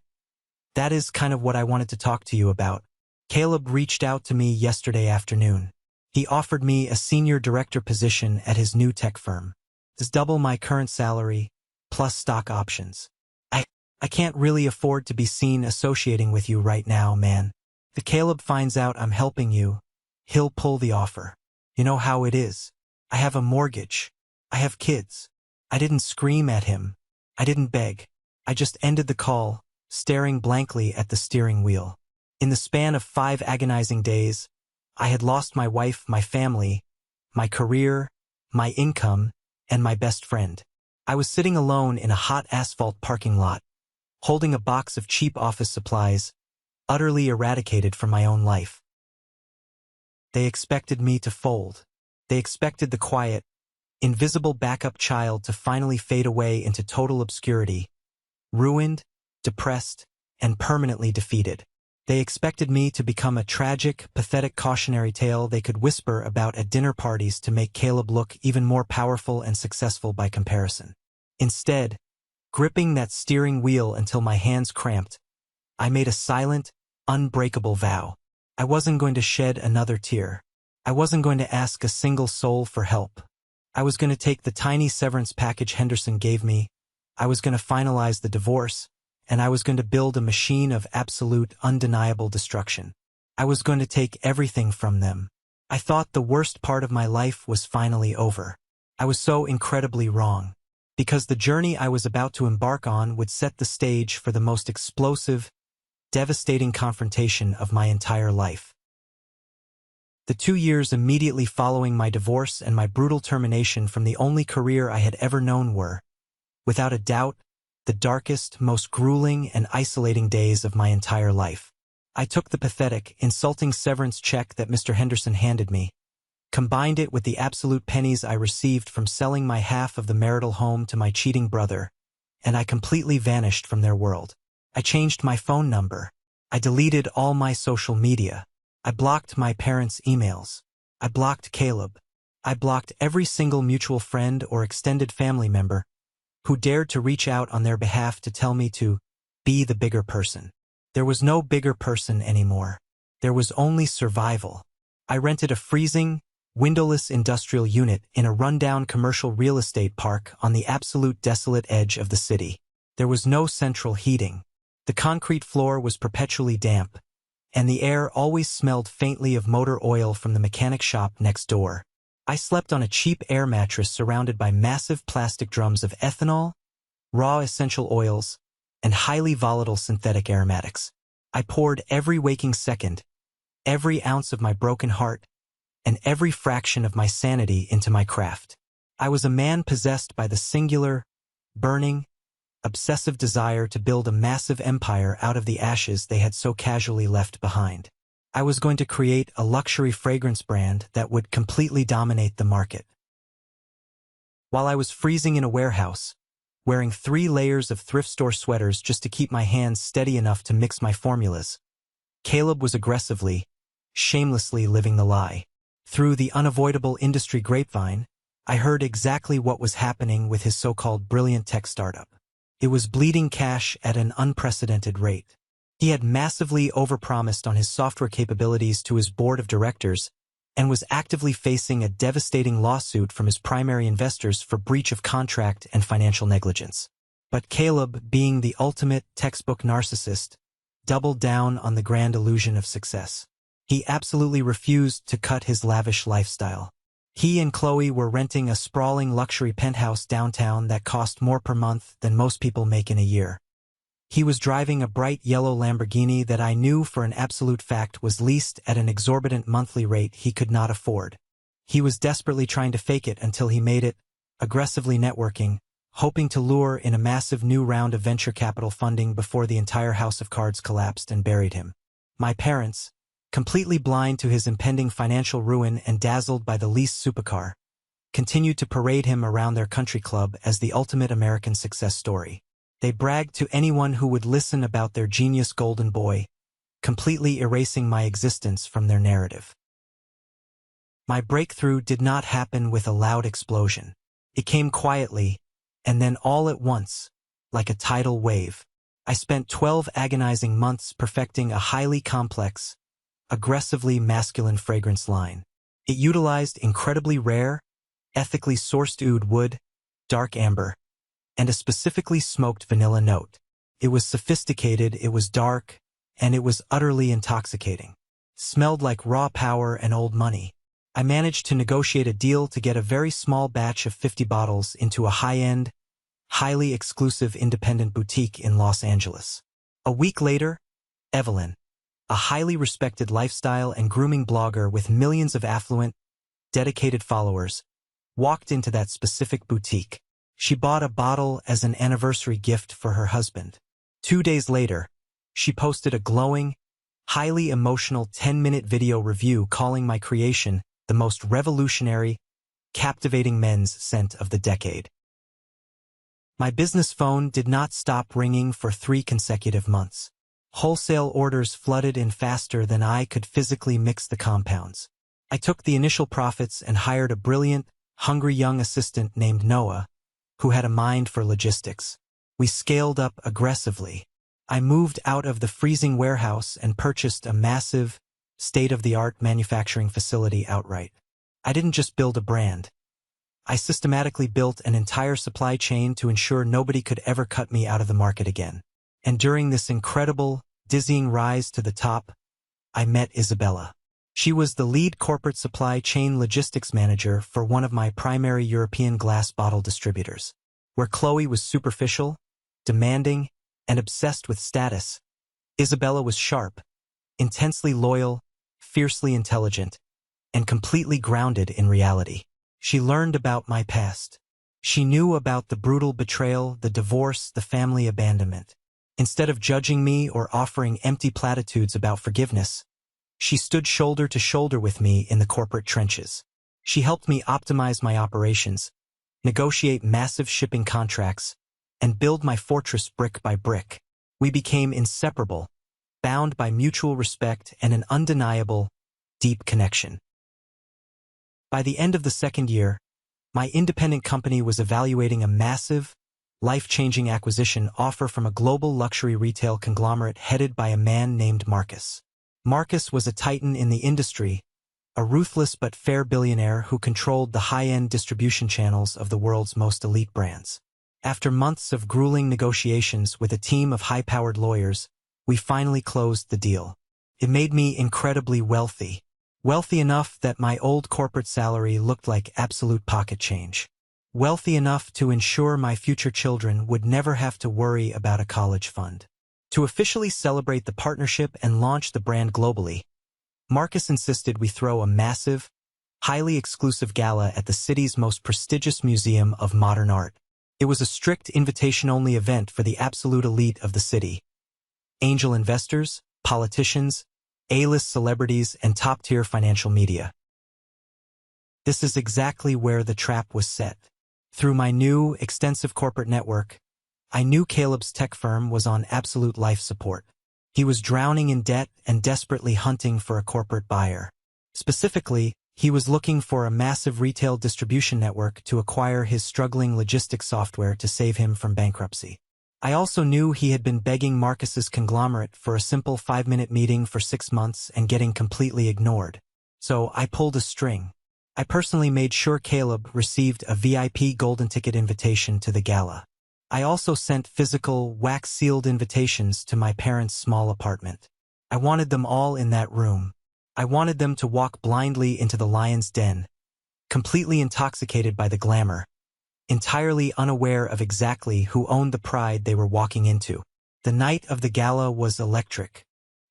that is kind of what I wanted to talk to you about. Caleb reached out to me yesterday afternoon. He offered me a senior director position at his new tech firm. It's double my current salary, plus stock options. I can't really afford to be seen associating with you right now, man. If Caleb finds out I'm helping you, he'll pull the offer. You know how it is. I have a mortgage. I have kids." I didn't scream at him. I didn't beg. I just ended the call, staring blankly at the steering wheel. In the span of 5 agonizing days, I had lost my wife, my family, my career, my income, and my best friend. I was sitting alone in a hot asphalt parking lot, holding a box of cheap office supplies, utterly eradicated from my own life. They expected me to fold. They expected the quiet, invisible backup child to finally fade away into total obscurity, ruined, depressed, and permanently defeated. They expected me to become a tragic, pathetic cautionary tale they could whisper about at dinner parties to make Caleb look even more powerful and successful by comparison. Instead, gripping that steering wheel until my hands cramped, I made a silent, unbreakable vow. I wasn't going to shed another tear. I wasn't going to ask a single soul for help. I was going to take the tiny severance package Henderson gave me. I was going to finalize the divorce, and I was going to build a machine of absolute, undeniable destruction. I was going to take everything from them. I thought the worst part of my life was finally over. I was so incredibly wrong, because the journey I was about to embark on would set the stage for the most explosive, devastating confrontation of my entire life. The 2 years immediately following my divorce and my brutal termination from the only career I had ever known were, without a doubt, the darkest, most grueling and isolating days of my entire life. I took the pathetic, insulting severance check that Mr. Henderson handed me, combined it with the absolute pennies I received from selling my half of the marital home to my cheating brother, and I completely vanished from their world. I changed my phone number. I deleted all my social media. I blocked my parents' emails. I blocked Caleb. I blocked every single mutual friend or extended family member who dared to reach out on their behalf to tell me to be the bigger person. There was no bigger person anymore. There was only survival. I rented a freezing, windowless industrial unit in a rundown commercial real estate park on the absolute desolate edge of the city. There was no central heating. The concrete floor was perpetually damp, and the air always smelled faintly of motor oil from the mechanic shop next door. I slept on a cheap air mattress surrounded by massive plastic drums of ethanol, raw essential oils, and highly volatile synthetic aromatics. I poured every waking second, every ounce of my broken heart, and every fraction of my sanity into my craft. I was a man possessed by the singular, burning, obsessive desire to build a massive empire out of the ashes they had so casually left behind. I was going to create a luxury fragrance brand that would completely dominate the market. While I was freezing in a warehouse, wearing 3 layers of thrift store sweaters just to keep my hands steady enough to mix my formulas, Caleb was aggressively, shamelessly living the lie. Through the unavoidable industry grapevine, I heard exactly what was happening with his so-called brilliant tech startup. It was bleeding cash at an unprecedented rate. He had massively overpromised on his software capabilities to his board of directors and was actively facing a devastating lawsuit from his primary investors for breach of contract and financial negligence. But Caleb, being the ultimate textbook narcissist, doubled down on the grand illusion of success. He absolutely refused to cut his lavish lifestyle. He and Chloe were renting a sprawling luxury penthouse downtown that cost more per month than most people make in a year. He was driving a bright yellow Lamborghini that I knew for an absolute fact was leased at an exorbitant monthly rate he could not afford. He was desperately trying to fake it until he made it, aggressively networking, hoping to lure in a massive new round of venture capital funding before the entire house of cards collapsed and buried him. My parents, completely blind to his impending financial ruin and dazzled by the leased supercar, continued to parade him around their country club as the ultimate American success story. They bragged to anyone who would listen about their genius golden boy, completely erasing my existence from their narrative. My breakthrough did not happen with a loud explosion. It came quietly, and then all at once, like a tidal wave. I spent 12 agonizing months perfecting a highly complex, aggressively masculine fragrance line. It utilized incredibly rare, ethically sourced oud wood, dark amber, and a specifically smoked vanilla note. It was sophisticated, it was dark, and it was utterly intoxicating. Smelled like raw power and old money. I managed to negotiate a deal to get a very small batch of 50 bottles into a high-end, highly exclusive independent boutique in Los Angeles. A week later, Evelyn, a highly respected lifestyle and grooming blogger with millions of affluent, dedicated followers, walked into that specific boutique. She bought a bottle as an anniversary gift for her husband. 2 days later, she posted a glowing, highly emotional 10-minute video review calling my creation the most revolutionary, captivating men's scent of the decade. My business phone did not stop ringing for 3 consecutive months. Wholesale orders flooded in faster than I could physically mix the compounds. I took the initial profits and hired a brilliant, hungry young assistant named Noah, who had a mind for logistics. We scaled up aggressively. I moved out of the freezing warehouse and purchased a massive, state-of-the-art manufacturing facility outright. I didn't just build a brand. I systematically built an entire supply chain to ensure nobody could ever cut me out of the market again. And during this incredible, dizzying rise to the top, I met Isabella. She was the lead corporate supply chain logistics manager for one of my primary European glass bottle distributors. Where Chloe was superficial, demanding, and obsessed with status, Isabella was sharp, intensely loyal, fiercely intelligent, and completely grounded in reality. She learned about my past. She knew about the brutal betrayal, the divorce, the family abandonment. Instead of judging me or offering empty platitudes about forgiveness, she stood shoulder to shoulder with me in the corporate trenches. She helped me optimize my operations, negotiate massive shipping contracts, and build my fortress brick by brick. We became inseparable, bound by mutual respect and an undeniable, deep connection. By the end of the second year, my independent company was evaluating a massive, life-changing acquisition offer from a global luxury retail conglomerate headed by a man named Marcus. Marcus was a titan in the industry, a ruthless but fair billionaire who controlled the high-end distribution channels of the world's most elite brands. After months of grueling negotiations with a team of high-powered lawyers, we finally closed the deal. It made me incredibly wealthy. Wealthy enough that my old corporate salary looked like absolute pocket change. Wealthy enough to ensure my future children would never have to worry about a college fund. To officially celebrate the partnership and launch the brand globally, Marcus insisted we throw a massive, highly exclusive gala at the city's most prestigious museum of modern art. It was a strict invitation-only event for the absolute elite of the city. Angel investors, politicians, A-list celebrities, and top-tier financial media. This is exactly where the trap was set. Through my new, extensive corporate network, I knew Caleb's tech firm was on absolute life support. He was drowning in debt and desperately hunting for a corporate buyer. Specifically, he was looking for a massive retail distribution network to acquire his struggling logistics software to save him from bankruptcy. I also knew he had been begging Marcus's conglomerate for a simple 5-minute meeting for 6 months and getting completely ignored. So I pulled a string. I personally made sure Caleb received a VIP golden ticket invitation to the gala. I also sent physical, wax-sealed invitations to my parents' small apartment. I wanted them all in that room. I wanted them to walk blindly into the lion's den, completely intoxicated by the glamour, entirely unaware of exactly who owned the pride they were walking into. The night of the gala was electric.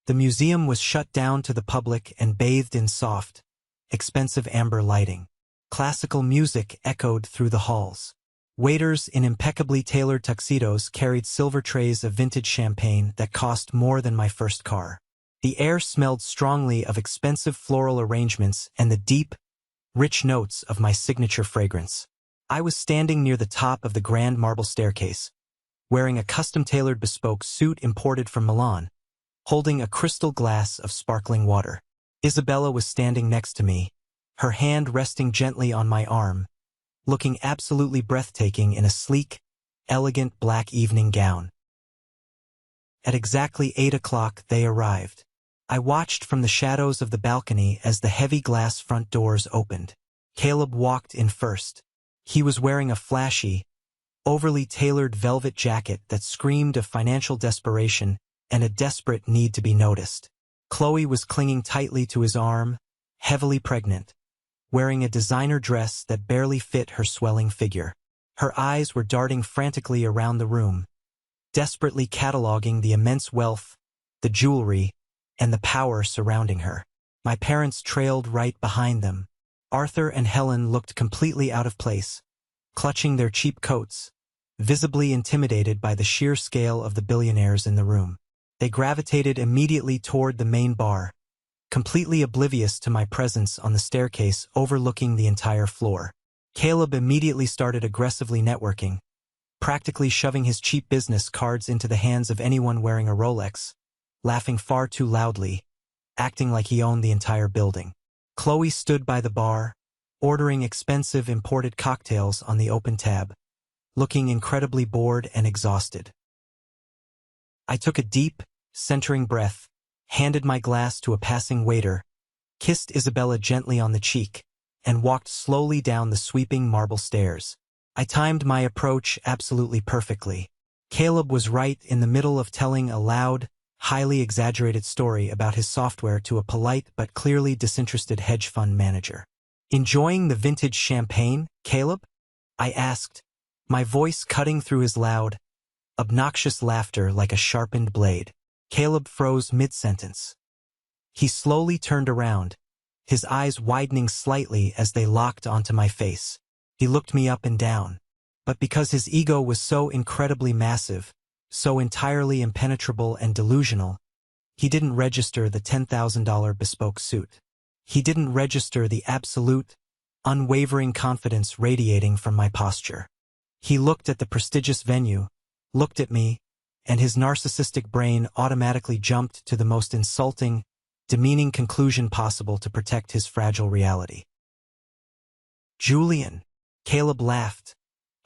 The museum was shut down to the public and bathed in soft, expensive amber lighting. Classical music echoed through the halls. Waiters in impeccably tailored tuxedos carried silver trays of vintage champagne that cost more than my first car. The air smelled strongly of expensive floral arrangements and the deep, rich notes of my signature fragrance. I was standing near the top of the grand marble staircase, wearing a custom-tailored bespoke suit imported from Milan, holding a crystal glass of sparkling water. Isabella was standing next to me, her hand resting gently on my arm, looking absolutely breathtaking in a sleek, elegant black evening gown. At exactly 8 o'clock they arrived. I watched from the shadows of the balcony as the heavy glass front doors opened. Caleb walked in first. He was wearing a flashy, overly tailored velvet jacket that screamed of financial desperation and a desperate need to be noticed. Chloe was clinging tightly to his arm, heavily pregnant, wearing a designer dress that barely fit her swelling figure. Her eyes were darting frantically around the room, desperately cataloging the immense wealth, the jewelry, and the power surrounding her. My parents trailed right behind them. Arthur and Helen looked completely out of place, clutching their cheap coats, visibly intimidated by the sheer scale of the billionaires in the room. They gravitated immediately toward the main bar, completely oblivious to my presence on the staircase overlooking the entire floor. Caleb immediately started aggressively networking, practically shoving his cheap business cards into the hands of anyone wearing a Rolex, laughing far too loudly, acting like he owned the entire building. Chloe stood by the bar, ordering expensive imported cocktails on the open tab, looking incredibly bored and exhausted. I took a deep, centering breath, handed my glass to a passing waiter, kissed Isabella gently on the cheek, and walked slowly down the sweeping marble stairs. I timed my approach absolutely perfectly. Caleb was right in the middle of telling a loud, highly exaggerated story about his software to a polite but clearly disinterested hedge fund manager. "Enjoying the vintage champagne, Caleb?" I asked, my voice cutting through his loud, obnoxious laughter like a sharpened blade. Caleb froze mid-sentence. He slowly turned around, his eyes widening slightly as they locked onto my face. He looked me up and down. But because his ego was so incredibly massive, so entirely impenetrable and delusional, he didn't register the $10,000 bespoke suit. He didn't register the absolute, unwavering confidence radiating from my posture. He looked at the prestigious venue, looked at me, and his narcissistic brain automatically jumped to the most insulting, demeaning conclusion possible to protect his fragile reality. "Julian," Caleb laughed,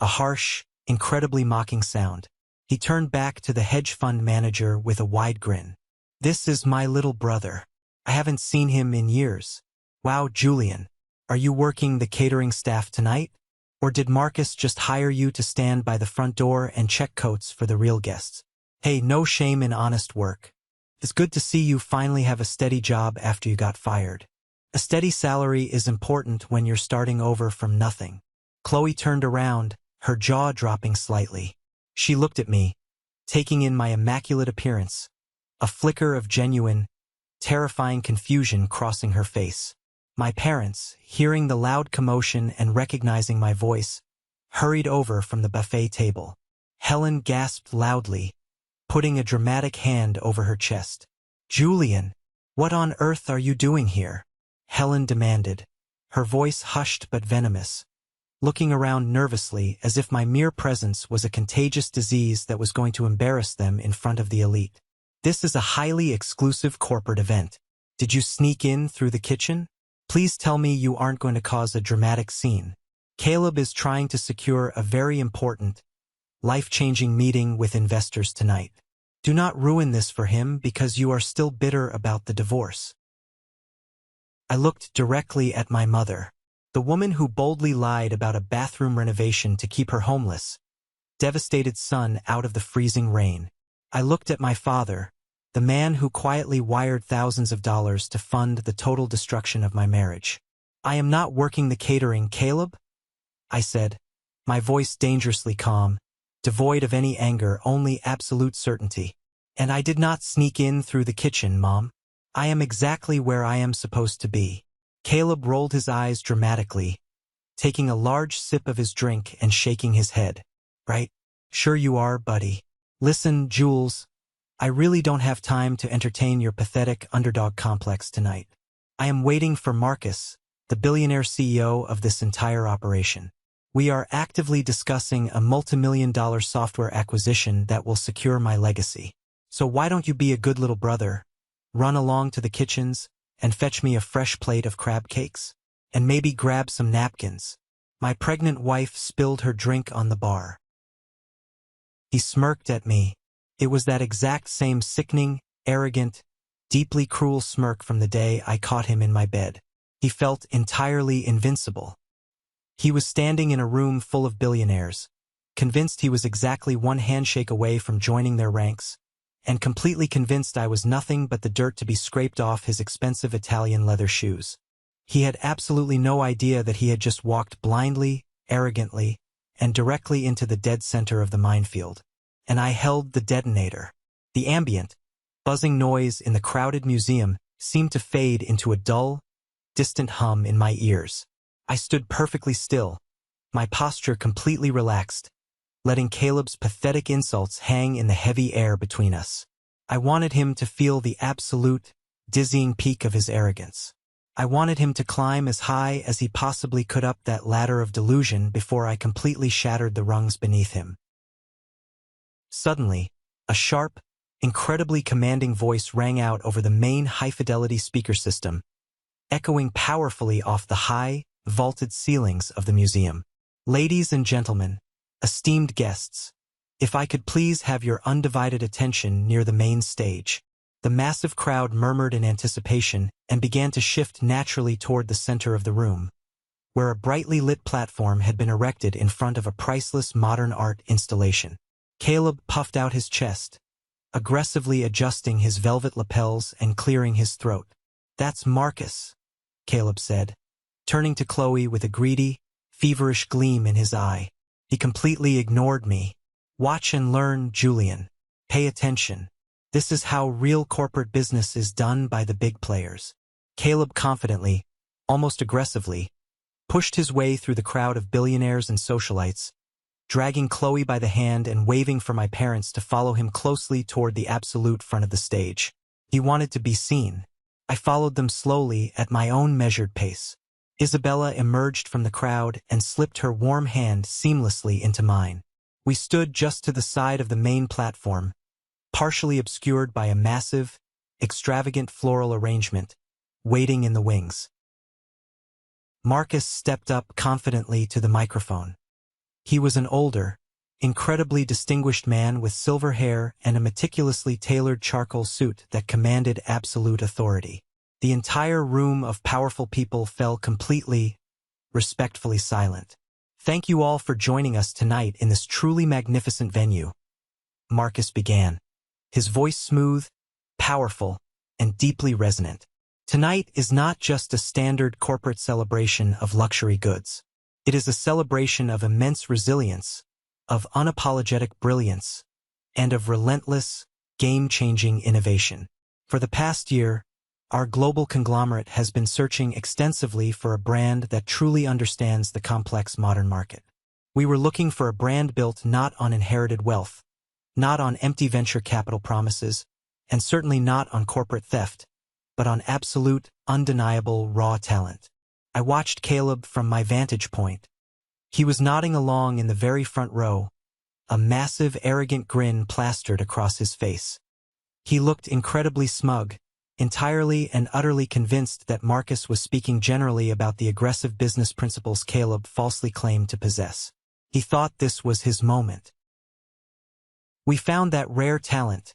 a harsh, incredibly mocking sound. He turned back to the hedge fund manager with a wide grin. "This is my little brother. I haven't seen him in years. Wow, Julian, are you working the catering staff tonight? Or did Marcus just hire you to stand by the front door and check coats for the real guests? Hey, no shame in honest work. It's good to see you finally have a steady job after you got fired. A steady salary is important when you're starting over from nothing." Chloe turned around, her jaw dropping slightly. She looked at me, taking in my immaculate appearance, a flicker of genuine, terrifying confusion crossing her face. My parents, hearing the loud commotion and recognizing my voice, hurried over from the buffet table. Helen gasped loudly, putting a dramatic hand over her chest. "Julian, what on earth are you doing here?" Helen demanded, her voice hushed but venomous, looking around nervously as if my mere presence was a contagious disease that was going to embarrass them in front of the elite. "This is a highly exclusive corporate event. Did you sneak in through the kitchen? Please tell me you aren't going to cause a dramatic scene. Caleb is trying to secure a very important, life-changing meeting with investors tonight. Do not ruin this for him because you are still bitter about the divorce." I looked directly at my mother, the woman who boldly lied about a bathroom renovation to keep her homeless, devastated son out of the freezing rain. I looked at my father, the man who quietly wired thousands of dollars to fund the total destruction of my marriage. "I am not working the catering, Caleb," I said, my voice dangerously calm, devoid of any anger, only absolute certainty. "And I did not sneak in through the kitchen, Mom. I am exactly where I am supposed to be." Caleb rolled his eyes dramatically, taking a large sip of his drink and shaking his head. "Right? Sure you are, buddy. Listen, Jules, I really don't have time to entertain your pathetic underdog complex tonight. I am waiting for Marcus, the billionaire CEO of this entire operation. We are actively discussing a multimillion-dollar software acquisition that will secure my legacy. So why don't you be a good little brother, run along to the kitchens, and fetch me a fresh plate of crab cakes? And maybe grab some napkins. My pregnant wife spilled her drink on the bar." He smirked at me. It was that exact same sickening, arrogant, deeply cruel smirk from the day I caught him in my bed. He felt entirely invincible. He was standing in a room full of billionaires, convinced he was exactly one handshake away from joining their ranks, and completely convinced I was nothing but the dirt to be scraped off his expensive Italian leather shoes. He had absolutely no idea that he had just walked blindly, arrogantly, and directly into the dead center of the minefield. And I held the detonator. The ambient, buzzing noise in the crowded museum seemed to fade into a dull, distant hum in my ears. I stood perfectly still, my posture completely relaxed, letting Caleb's pathetic insults hang in the heavy air between us. I wanted him to feel the absolute, dizzying peak of his arrogance. I wanted him to climb as high as he possibly could up that ladder of delusion before I completely shattered the rungs beneath him. Suddenly, a sharp, incredibly commanding voice rang out over the main high-fidelity speaker system, echoing powerfully off the high, vaulted ceilings of the museum. "Ladies and gentlemen, esteemed guests, if I could please have your undivided attention near the main stage." The massive crowd murmured in anticipation and began to shift naturally toward the center of the room, where a brightly lit platform had been erected in front of a priceless modern art installation. Caleb puffed out his chest, aggressively adjusting his velvet lapels and clearing his throat. "That's Marcus," Caleb said, turning to Chloe with a greedy, feverish gleam in his eye. "He completely ignored me. Watch and learn, Julian. Pay attention. This is how real corporate business is done by the big players." Caleb confidently, almost aggressively, pushed his way through the crowd of billionaires and socialites, dragging Chloe by the hand and waving for my parents to follow him closely toward the absolute front of the stage. He wanted to be seen. I followed them slowly at my own measured pace. Isabella emerged from the crowd and slipped her warm hand seamlessly into mine. We stood just to the side of the main platform, partially obscured by a massive, extravagant floral arrangement, waiting in the wings. Marcus stepped up confidently to the microphone. He was an older, incredibly distinguished man with silver hair and a meticulously tailored charcoal suit that commanded absolute authority. The entire room of powerful people fell completely, respectfully silent. "Thank you all for joining us tonight in this truly magnificent venue," Marcus began, his voice smooth, powerful, and deeply resonant. "Tonight is not just a standard corporate celebration of luxury goods. It is a celebration of immense resilience, of unapologetic brilliance, and of relentless, game-changing innovation. For the past year, our global conglomerate has been searching extensively for a brand that truly understands the complex modern market. We were looking for a brand built not on inherited wealth, not on empty venture capital promises, and certainly not on corporate theft, but on absolute, undeniable raw talent." I watched Caleb from my vantage point. He was nodding along in the very front row, a massive, arrogant grin plastered across his face. He looked incredibly smug, entirely and utterly convinced that Marcus was speaking generally about the aggressive business principles Caleb falsely claimed to possess. He thought this was his moment. "We found that rare talent,"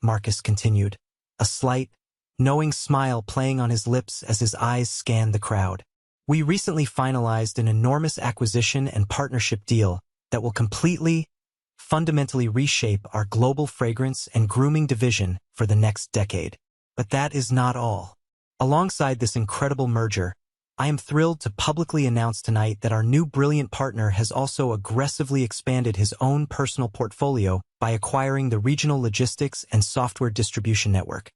Marcus continued, a slight, knowing smile playing on his lips as his eyes scanned the crowd. "We recently finalized an enormous acquisition and partnership deal that will completely, fundamentally reshape our global fragrance and grooming division for the next decade. But that is not all. Alongside this incredible merger, I am thrilled to publicly announce tonight that our new brilliant partner has also aggressively expanded his own personal portfolio by acquiring the regional logistics and software distribution network,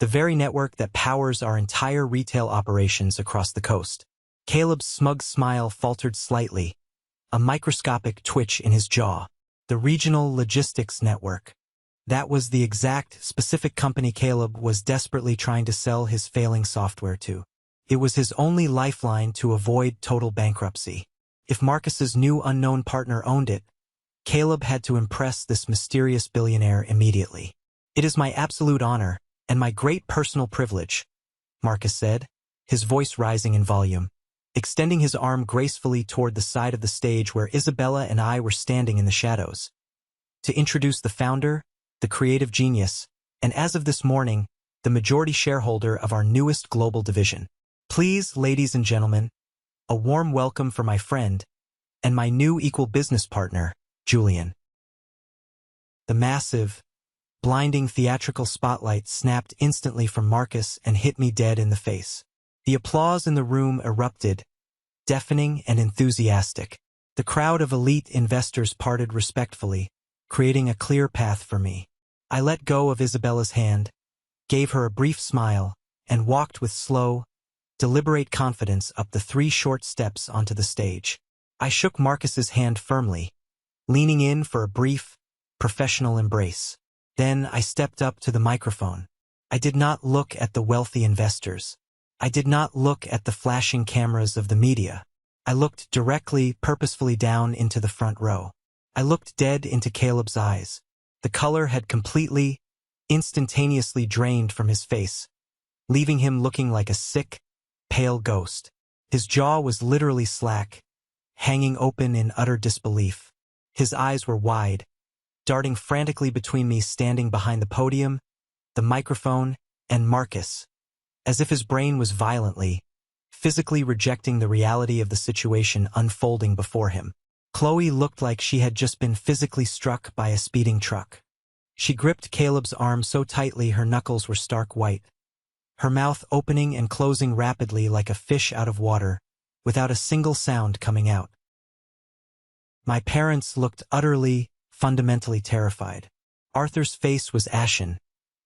the very network that powers our entire retail operations across the coast." Caleb's smug smile faltered slightly, a microscopic twitch in his jaw. The regional logistics network. That was the exact, specific company Caleb was desperately trying to sell his failing software to. It was his only lifeline to avoid total bankruptcy. If Marcus's new unknown partner owned it, Caleb had to impress this mysterious billionaire immediately. "It is my absolute honor, and my great personal privilege," Marcus said, his voice rising in volume, extending his arm gracefully toward the side of the stage where Isabella and I were standing in the shadows, "to introduce the founder, the creative genius, and as of this morning, the majority shareholder of our newest global division. Please, ladies and gentlemen, a warm welcome for my friend and my new equal business partner, Julian." The massive, blinding theatrical spotlight snapped instantly from Marcus and hit me dead in the face. The applause in the room erupted, deafening and enthusiastic. The crowd of elite investors parted respectfully, creating a clear path for me. I let go of Isabella's hand, gave her a brief smile, and walked with slow, deliberate confidence up the 3 short steps onto the stage. I shook Marcus's hand firmly, leaning in for a brief, professional embrace. Then I stepped up to the microphone. I did not look at the wealthy investors. I did not look at the flashing cameras of the media. I looked directly, purposefully down into the front row. I looked dead into Caleb's eyes. The color had completely, instantaneously drained from his face, leaving him looking like a sick, pale ghost. His jaw was literally slack, hanging open in utter disbelief. His eyes were wide, darting frantically between me standing behind the podium, the microphone, and Marcus, as if his brain was violently, physically rejecting the reality of the situation unfolding before him. Chloe looked like she had just been physically struck by a speeding truck. She gripped Caleb's arm so tightly her knuckles were stark white, her mouth opening and closing rapidly like a fish out of water, without a single sound coming out. My parents looked utterly, fundamentally terrified. Arthur's face was ashen,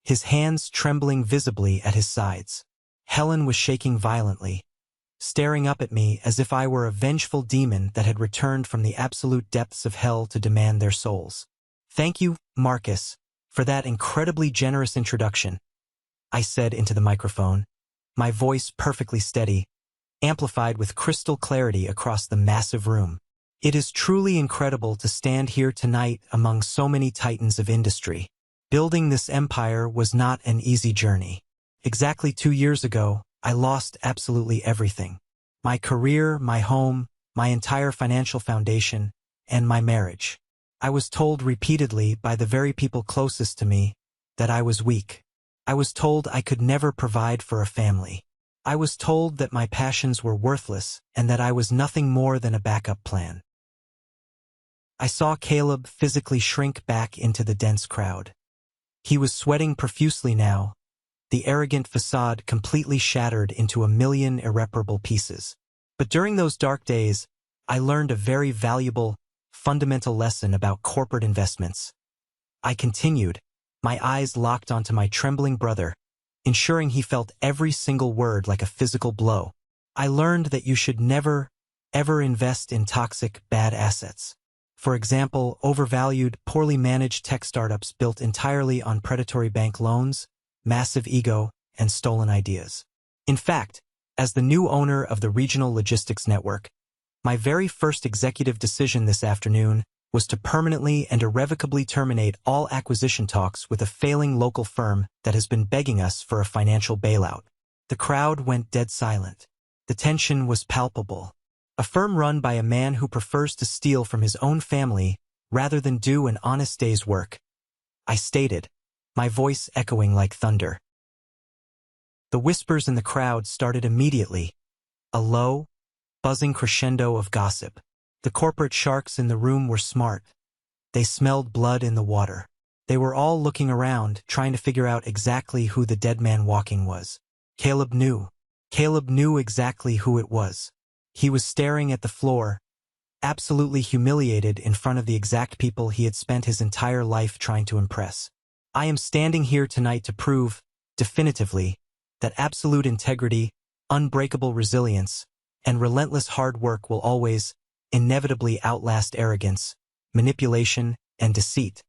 his hands trembling visibly at his sides. Helen was shaking violently, staring up at me as if I were a vengeful demon that had returned from the absolute depths of hell to demand their souls. "Thank you, Marcus, for that incredibly generous introduction," I said into the microphone, my voice perfectly steady, amplified with crystal clarity across the massive room. It is truly incredible to stand here tonight among so many titans of industry. Building this empire was not an easy journey. Exactly 2 years ago, I lost absolutely everything. My career, my home, my entire financial foundation, and my marriage. I was told repeatedly by the very people closest to me that I was weak. I was told I could never provide for a family. I was told that my passions were worthless and that I was nothing more than a backup plan. I saw Caleb physically shrink back into the dense crowd. He was sweating profusely now, the arrogant facade completely shattered into a million irreparable pieces. But during those dark days, I learned a very valuable, fundamental lesson about corporate investments. I continued, my eyes locked onto my trembling brother, ensuring he felt every single word like a physical blow. I learned that you should never, ever invest in toxic, bad assets. For example, overvalued, poorly managed tech startups built entirely on predatory bank loans, massive ego, and stolen ideas. In fact, as the new owner of the regional logistics network, my very first executive decision this afternoon was to permanently and irrevocably terminate all acquisition talks with a failing local firm that has been begging us for a financial bailout. The crowd went dead silent. The tension was palpable. A firm run by a man who prefers to steal from his own family rather than do an honest day's work, I stated, my voice echoing like thunder. The whispers in the crowd started immediately, a low, buzzing crescendo of gossip. The corporate sharks in the room were smart. They smelled blood in the water. They were all looking around, trying to figure out exactly who the dead man walking was. Caleb knew. Caleb knew exactly who it was. He was staring at the floor, absolutely humiliated in front of the exact people he had spent his entire life trying to impress. I am standing here tonight to prove, definitively, that absolute integrity, unbreakable resilience, and relentless hard work will always, inevitably outlast arrogance, manipulation, and deceit.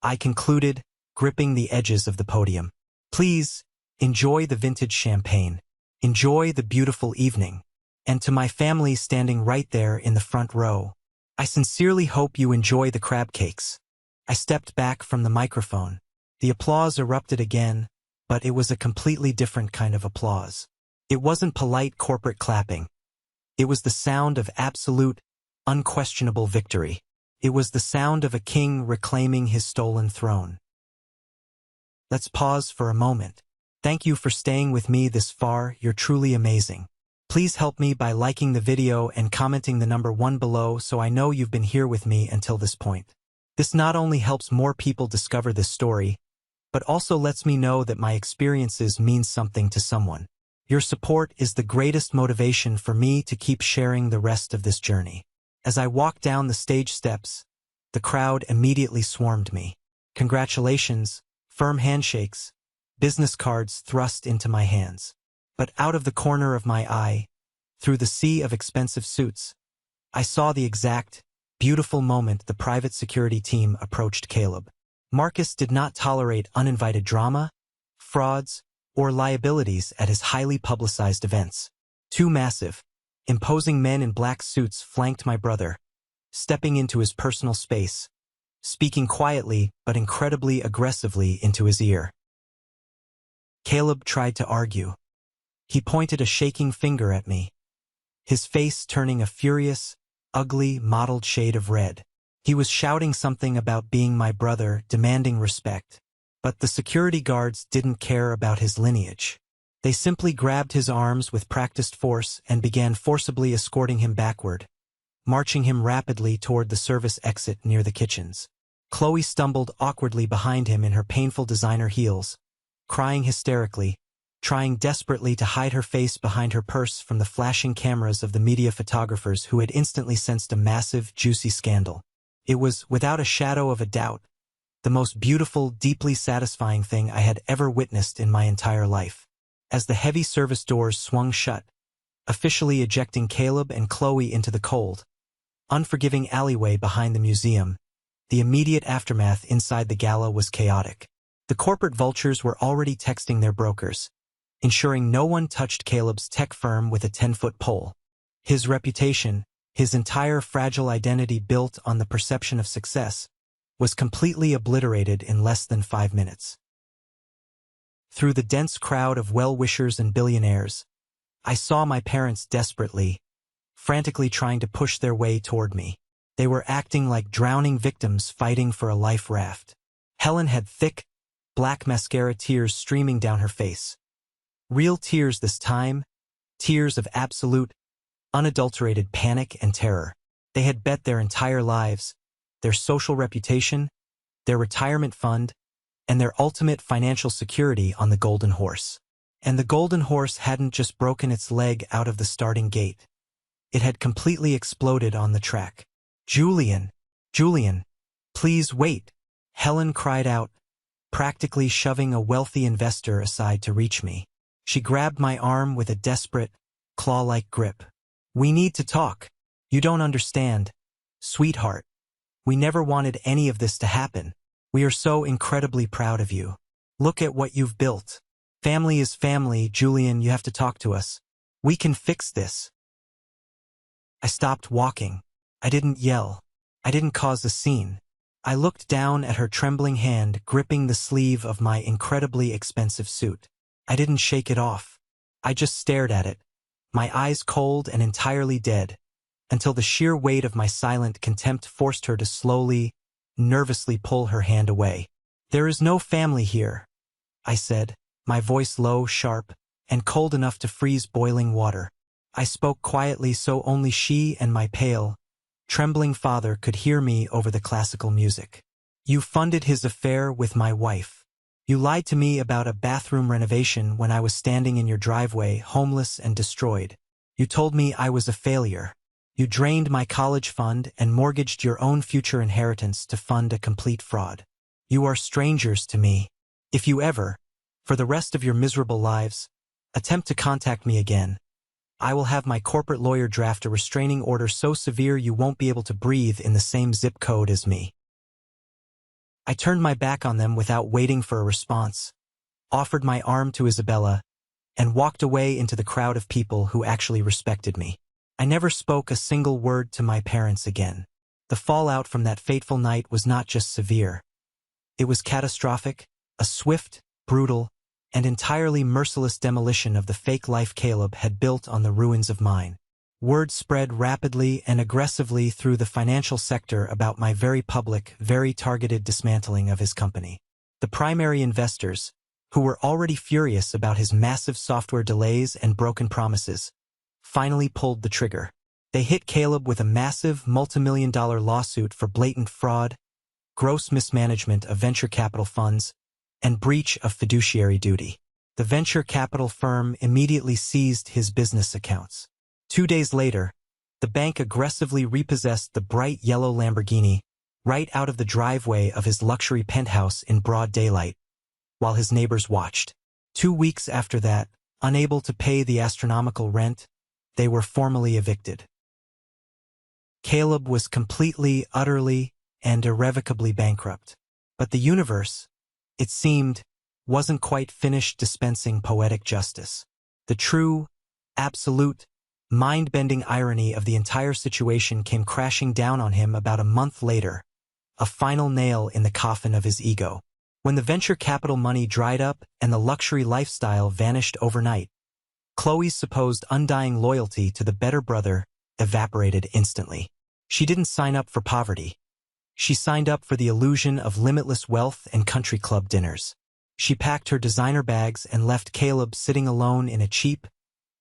I concluded, gripping the edges of the podium. Please, enjoy the vintage champagne. Enjoy the beautiful evening. And to my family standing right there in the front row, I sincerely hope you enjoy the crab cakes. I stepped back from the microphone. The applause erupted again, but it was a completely different kind of applause. It wasn't polite corporate clapping. It was the sound of absolute, unquestionable victory. It was the sound of a king reclaiming his stolen throne. Let's pause for a moment. Thank you for staying with me this far, you're truly amazing. Please help me by liking the video and commenting the number 1 below so I know you've been here with me until this point. This not only helps more people discover this story, but also lets me know that my experiences mean something to someone. Your support is the greatest motivation for me to keep sharing the rest of this journey. As I walked down the stage steps, the crowd immediately swarmed me. Congratulations, firm handshakes, business cards thrust into my hands. But out of the corner of my eye, through the sea of expensive suits, I saw the exact, beautiful moment the private security team approached Caleb. Marcus did not tolerate uninvited drama, frauds, or liabilities at his highly publicized events. 2 massive, imposing men in black suits flanked my brother, stepping into his personal space, speaking quietly but incredibly aggressively into his ear. Caleb tried to argue. He pointed a shaking finger at me, his face turning a furious, ugly, mottled shade of red. He was shouting something about being my brother, demanding respect. But the security guards didn't care about his lineage. They simply grabbed his arms with practiced force and began forcibly escorting him backward, marching him rapidly toward the service exit near the kitchens. Chloe stumbled awkwardly behind him in her painful designer heels, crying hysterically, trying desperately to hide her face behind her purse from the flashing cameras of the media photographers who had instantly sensed a massive, juicy scandal. It was, without a shadow of a doubt, the most beautiful, deeply satisfying thing I had ever witnessed in my entire life. As the heavy service doors swung shut, officially ejecting Caleb and Chloe into the cold, unforgiving alleyway behind the museum, the immediate aftermath inside the gala was chaotic. The corporate vultures were already texting their brokers, ensuring no one touched Caleb's tech firm with a 10-foot pole. His reputation, his entire fragile identity built on the perception of success, was completely obliterated in less than 5 minutes. Through the dense crowd of well-wishers and billionaires, I saw my parents desperately, frantically trying to push their way toward me. They were acting like drowning victims fighting for a life raft. Helen had thick, black mascara tears streaming down her face. Real tears this time, tears of absolute, unadulterated panic and terror. They had bet their entire lives, their social reputation, their retirement fund, and their ultimate financial security on the Golden Horse. And the Golden Horse hadn't just broken its leg out of the starting gate. It had completely exploded on the track. Julian, please wait, Helen cried out, practically shoving a wealthy investor aside to reach me. She grabbed my arm with a desperate, claw-like grip. We need to talk. You don't understand. Sweetheart. We never wanted any of this to happen. We are so incredibly proud of you. Look at what you've built. Family is family, Julian, you have to talk to us. We can fix this. I stopped walking. I didn't yell. I didn't cause a scene. I looked down at her trembling hand gripping the sleeve of my incredibly expensive suit. I didn't shake it off. I just stared at it, my eyes cold and entirely dead, until the sheer weight of my silent contempt forced her to slowly, nervously pull her hand away. There is no family here, I said, my voice low, sharp, and cold enough to freeze boiling water. I spoke quietly so only she and my pale, trembling father could hear me over the classical music. You funded his affair with my wife. You lied to me about a bathroom renovation when I was standing in your driveway, homeless and destroyed. You told me I was a failure. You drained my college fund and mortgaged your own future inheritance to fund a complete fraud. You are strangers to me. If you ever, for the rest of your miserable lives, attempt to contact me again, I will have my corporate lawyer draft a restraining order so severe you won't be able to breathe in the same zip code as me. I turned my back on them without waiting for a response, offered my arm to Isabella, and walked away into the crowd of people who actually respected me. I never spoke a single word to my parents again. The fallout from that fateful night was not just severe. It was catastrophic, a swift, brutal, and entirely merciless demolition of the fake life Caleb had built on the ruins of mine. Word spread rapidly and aggressively through the financial sector about my very public, very targeted dismantling of his company. The primary investors, who were already furious about his massive software delays and broken promises, finally pulled the trigger. They hit Caleb with a massive multimillion-dollar lawsuit for blatant fraud, gross mismanagement of venture capital funds, and breach of fiduciary duty. The venture capital firm immediately seized his business accounts. 2 days later, the bank aggressively repossessed the bright yellow Lamborghini right out of the driveway of his luxury penthouse in broad daylight, while his neighbors watched. 2 weeks after that, unable to pay the astronomical rent, they were formally evicted. Caleb was completely, utterly, and irrevocably bankrupt. But the universe, it seemed, wasn't quite finished dispensing poetic justice. The true, absolute, mind-bending irony of the entire situation came crashing down on him about a month later, a final nail in the coffin of his ego. When the venture capital money dried up and the luxury lifestyle vanished overnight, Chloe's supposed undying loyalty to the better brother evaporated instantly. She didn't sign up for poverty. She signed up for the illusion of limitless wealth and country club dinners. She packed her designer bags and left Caleb sitting alone in a cheap,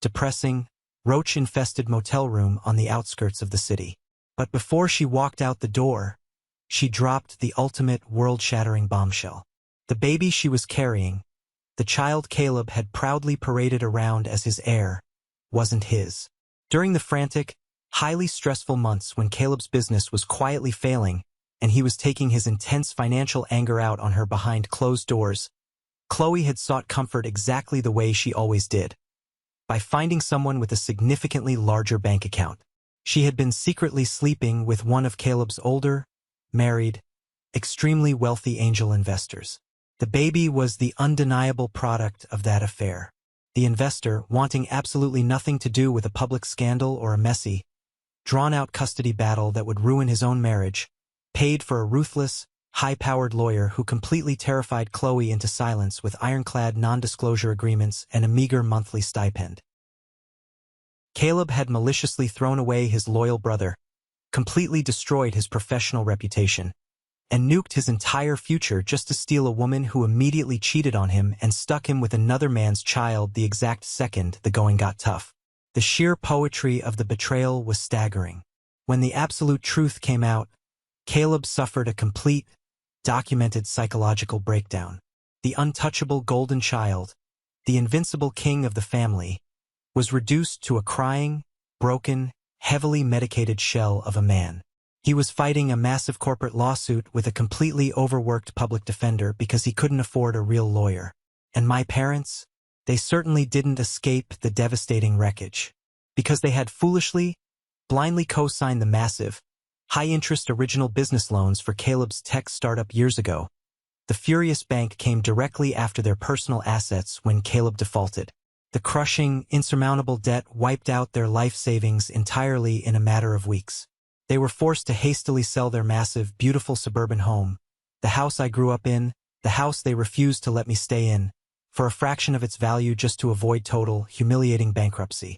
depressing, roach-infested motel room on the outskirts of the city. But before she walked out the door, she dropped the ultimate world-shattering bombshell. The baby she was carrying, the child Caleb had proudly paraded around as his heir, wasn't his. During the frantic, highly stressful months when Caleb's business was quietly failing and he was taking his intense financial anger out on her behind closed doors, Chloe had sought comfort exactly the way she always did, by finding someone with a significantly larger bank account. She had been secretly sleeping with one of Caleb's older, married, extremely wealthy angel investors. The baby was the undeniable product of that affair. the investor, wanting absolutely nothing to do with a public scandal or a messy, drawn-out custody battle that would ruin his own marriage, paid for a ruthless, high-powered lawyer who completely terrified Chloe into silence with ironclad non-disclosure agreements and a meager monthly stipend. Caleb had maliciously thrown away his loyal brother, completely destroyed his professional reputation, and nuked his entire future just to steal a woman who immediately cheated on him and stuck him with another man's child the exact second the going got tough. The sheer poetry of the betrayal was staggering. When the absolute truth came out, Caleb suffered a complete, documented psychological breakdown. The untouchable golden child, the invincible king of the family, was reduced to a crying, broken, heavily medicated shell of a man. He was fighting a massive corporate lawsuit with a completely overworked public defender because he couldn't afford a real lawyer. And my parents? They certainly didn't escape the devastating wreckage. Because they had foolishly, blindly co-signed the massive, high-interest original business loans for Caleb's tech startup years ago, the furious bank came directly after their personal assets when Caleb defaulted. The crushing, insurmountable debt wiped out their life savings entirely in a matter of weeks. They were forced to hastily sell their massive, beautiful suburban home, the house I grew up in, the house they refused to let me stay in, for a fraction of its value just to avoid total, humiliating bankruptcy.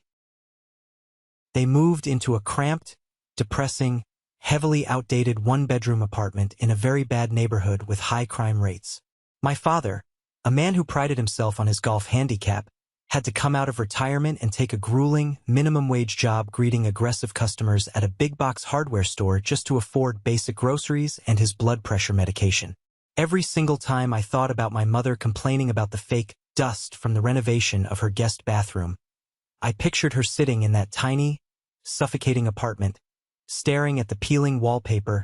They moved into a cramped, depressing, heavily outdated one-bedroom apartment in a very bad neighborhood with high crime rates. My father, a man who prided himself on his golf handicap, had to come out of retirement and take a grueling, minimum-wage job greeting aggressive customers at a big-box hardware store just to afford basic groceries and his blood pressure medication. Every single time I thought about my mother complaining about the fake dust from the renovation of her guest bathroom, I pictured her sitting in that tiny, suffocating apartment, staring at the peeling wallpaper,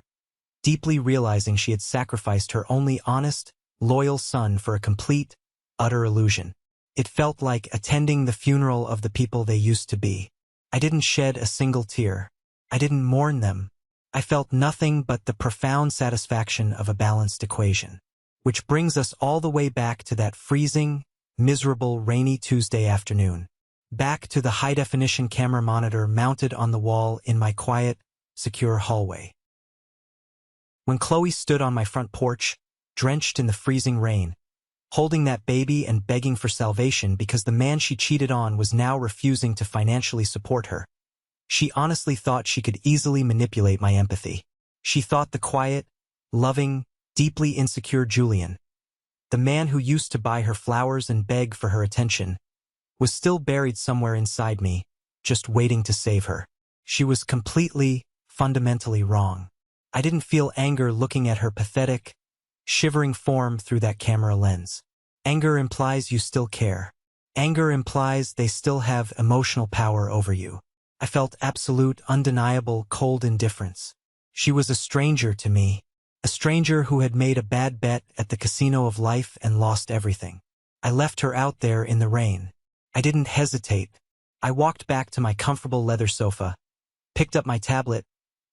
deeply realizing she had sacrificed her only honest, loyal son for a complete, utter illusion. It felt like attending the funeral of the people they used to be. I didn't shed a single tear. I didn't mourn them. I felt nothing but the profound satisfaction of a balanced equation. Which brings us all the way back to that freezing, miserable, rainy Tuesday afternoon. Back to the high-definition camera monitor mounted on the wall in my quiet, secure hallway. When Chloe stood on my front porch, drenched in the freezing rain, holding that baby and begging for salvation because the man she cheated on was now refusing to financially support her, she honestly thought she could easily manipulate my empathy. She thought the quiet, loving, deeply insecure Julian, the man who used to buy her flowers and beg for her attention, was still buried somewhere inside me, just waiting to save her. She was completely, fundamentally wrong. I didn't feel anger looking at her pathetic, shivering form through that camera lens. Anger implies you still care. Anger implies they still have emotional power over you. I felt absolute, undeniable, cold indifference. She was a stranger to me, a stranger who had made a bad bet at the casino of life and lost everything. I left her out there in the rain. I didn't hesitate. I walked back to my comfortable leather sofa, picked up my tablet,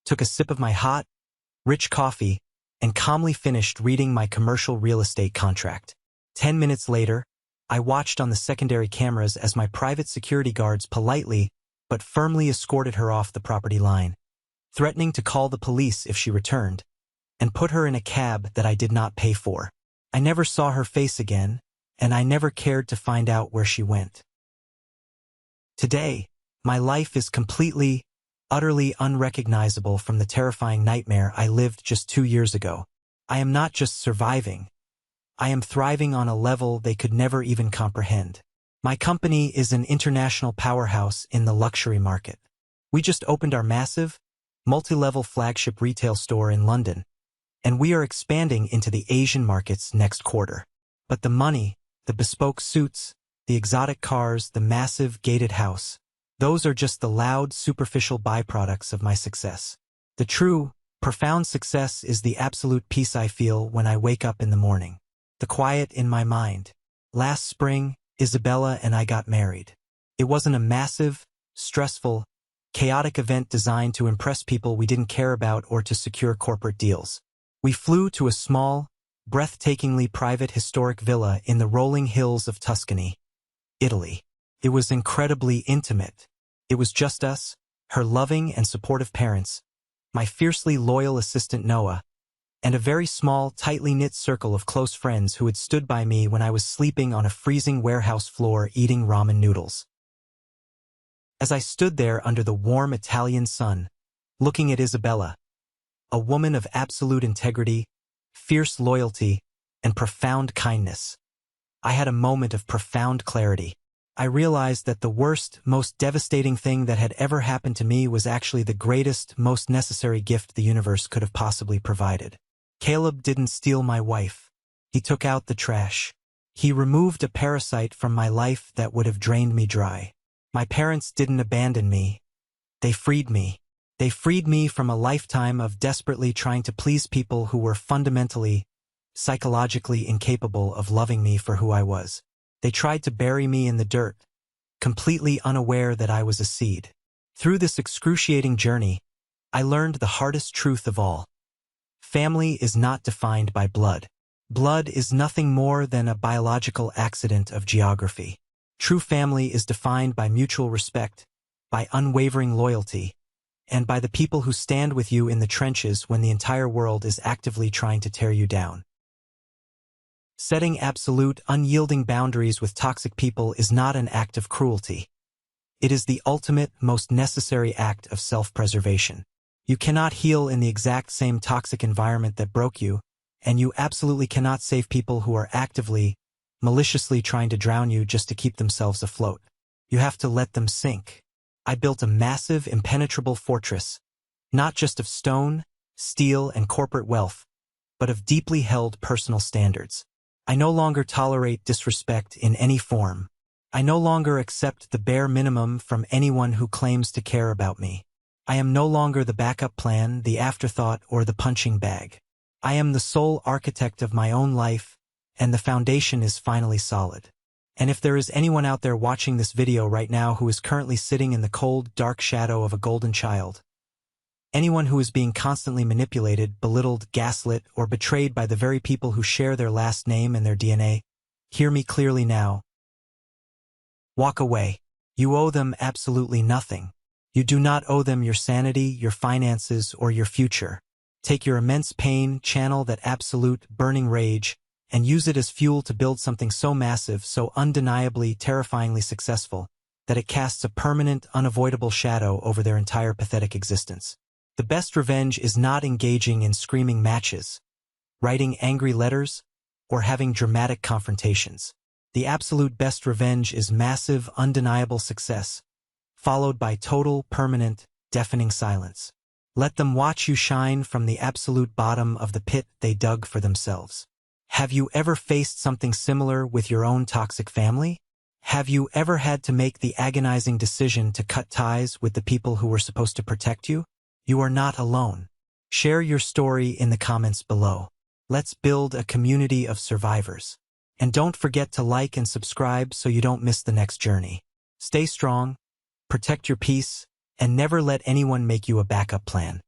took a sip of my hot, rich coffee, and calmly finished reading my commercial real estate contract. 10 minutes later, I watched on the secondary cameras as my private security guards politely but firmly escorted her off the property line, threatening to call the police if she returned, and put her in a cab that I did not pay for. I never saw her face again, and I never cared to find out where she went. Today, my life is completely, utterly unrecognizable from the terrifying nightmare I lived just 2 years ago. I am not just surviving. I am thriving on a level they could never even comprehend. My company is an international powerhouse in the luxury market. We just opened our massive, multi-level flagship retail store in London, and we are expanding into the Asian markets next quarter. But the money, the bespoke suits, the exotic cars, the massive gated house, those are just the loud, superficial byproducts of my success. The true, profound success is the absolute peace I feel when I wake up in the morning. The quiet in my mind. Last spring, Isabella and I got married. It wasn't a massive, stressful, chaotic event designed to impress people we didn't care about or to secure corporate deals. We flew to a small, breathtakingly private historic villa in the rolling hills of Tuscany, Italy. It was incredibly intimate. It was just us, her loving and supportive parents, my fiercely loyal assistant Noah, and a very small, tightly knit circle of close friends who had stood by me when I was sleeping on a freezing warehouse floor eating ramen noodles. As I stood there under the warm Italian sun, looking at Isabella, a woman of absolute integrity, fierce loyalty, and profound kindness, I had a moment of profound clarity. I realized that the worst, most devastating thing that had ever happened to me was actually the greatest, most necessary gift the universe could have possibly provided. Caleb didn't steal my wife. He took out the trash. He removed a parasite from my life that would have drained me dry. My parents didn't abandon me. They freed me. They freed me from a lifetime of desperately trying to please people who were fundamentally, psychologically incapable of loving me for who I was. They tried to bury me in the dirt, completely unaware that I was a seed. Through this excruciating journey, I learned the hardest truth of all. Family is not defined by blood. Blood is nothing more than a biological accident of geography. True family is defined by mutual respect, by unwavering loyalty, and by the people who stand with you in the trenches when the entire world is actively trying to tear you down. Setting absolute, unyielding boundaries with toxic people is not an act of cruelty. It is the ultimate, most necessary act of self-preservation. You cannot heal in the exact same toxic environment that broke you, and you absolutely cannot save people who are actively, maliciously trying to drown you just to keep themselves afloat. You have to let them sink. I built a massive, impenetrable fortress, not just of stone, steel, and corporate wealth, but of deeply held personal standards. I no longer tolerate disrespect in any form. I no longer accept the bare minimum from anyone who claims to care about me. I am no longer the backup plan, the afterthought, or the punching bag. I am the sole architect of my own life, and the foundation is finally solid. And if there is anyone out there watching this video right now who is currently sitting in the cold, dark shadow of a golden child, anyone who is being constantly manipulated, belittled, gaslit, or betrayed by the very people who share their last name and their DNA, hear me clearly now. Walk away. You owe them absolutely nothing. You do not owe them your sanity, your finances, or your future. Take your immense pain, channel that absolute, burning rage, and use it as fuel to build something so massive, so undeniably, terrifyingly successful, that it casts a permanent, unavoidable shadow over their entire pathetic existence. The best revenge is not engaging in screaming matches, writing angry letters, or having dramatic confrontations. The absolute best revenge is massive, undeniable success, followed by total, permanent, deafening silence. Let them watch you shine from the absolute bottom of the pit they dug for themselves. Have you ever faced something similar with your own toxic family? Have you ever had to make the agonizing decision to cut ties with the people who were supposed to protect you? You are not alone. Share your story in the comments below. Let's build a community of survivors. And don't forget to like and subscribe so you don't miss the next journey. Stay strong, protect your peace, and never let anyone make you a backup plan.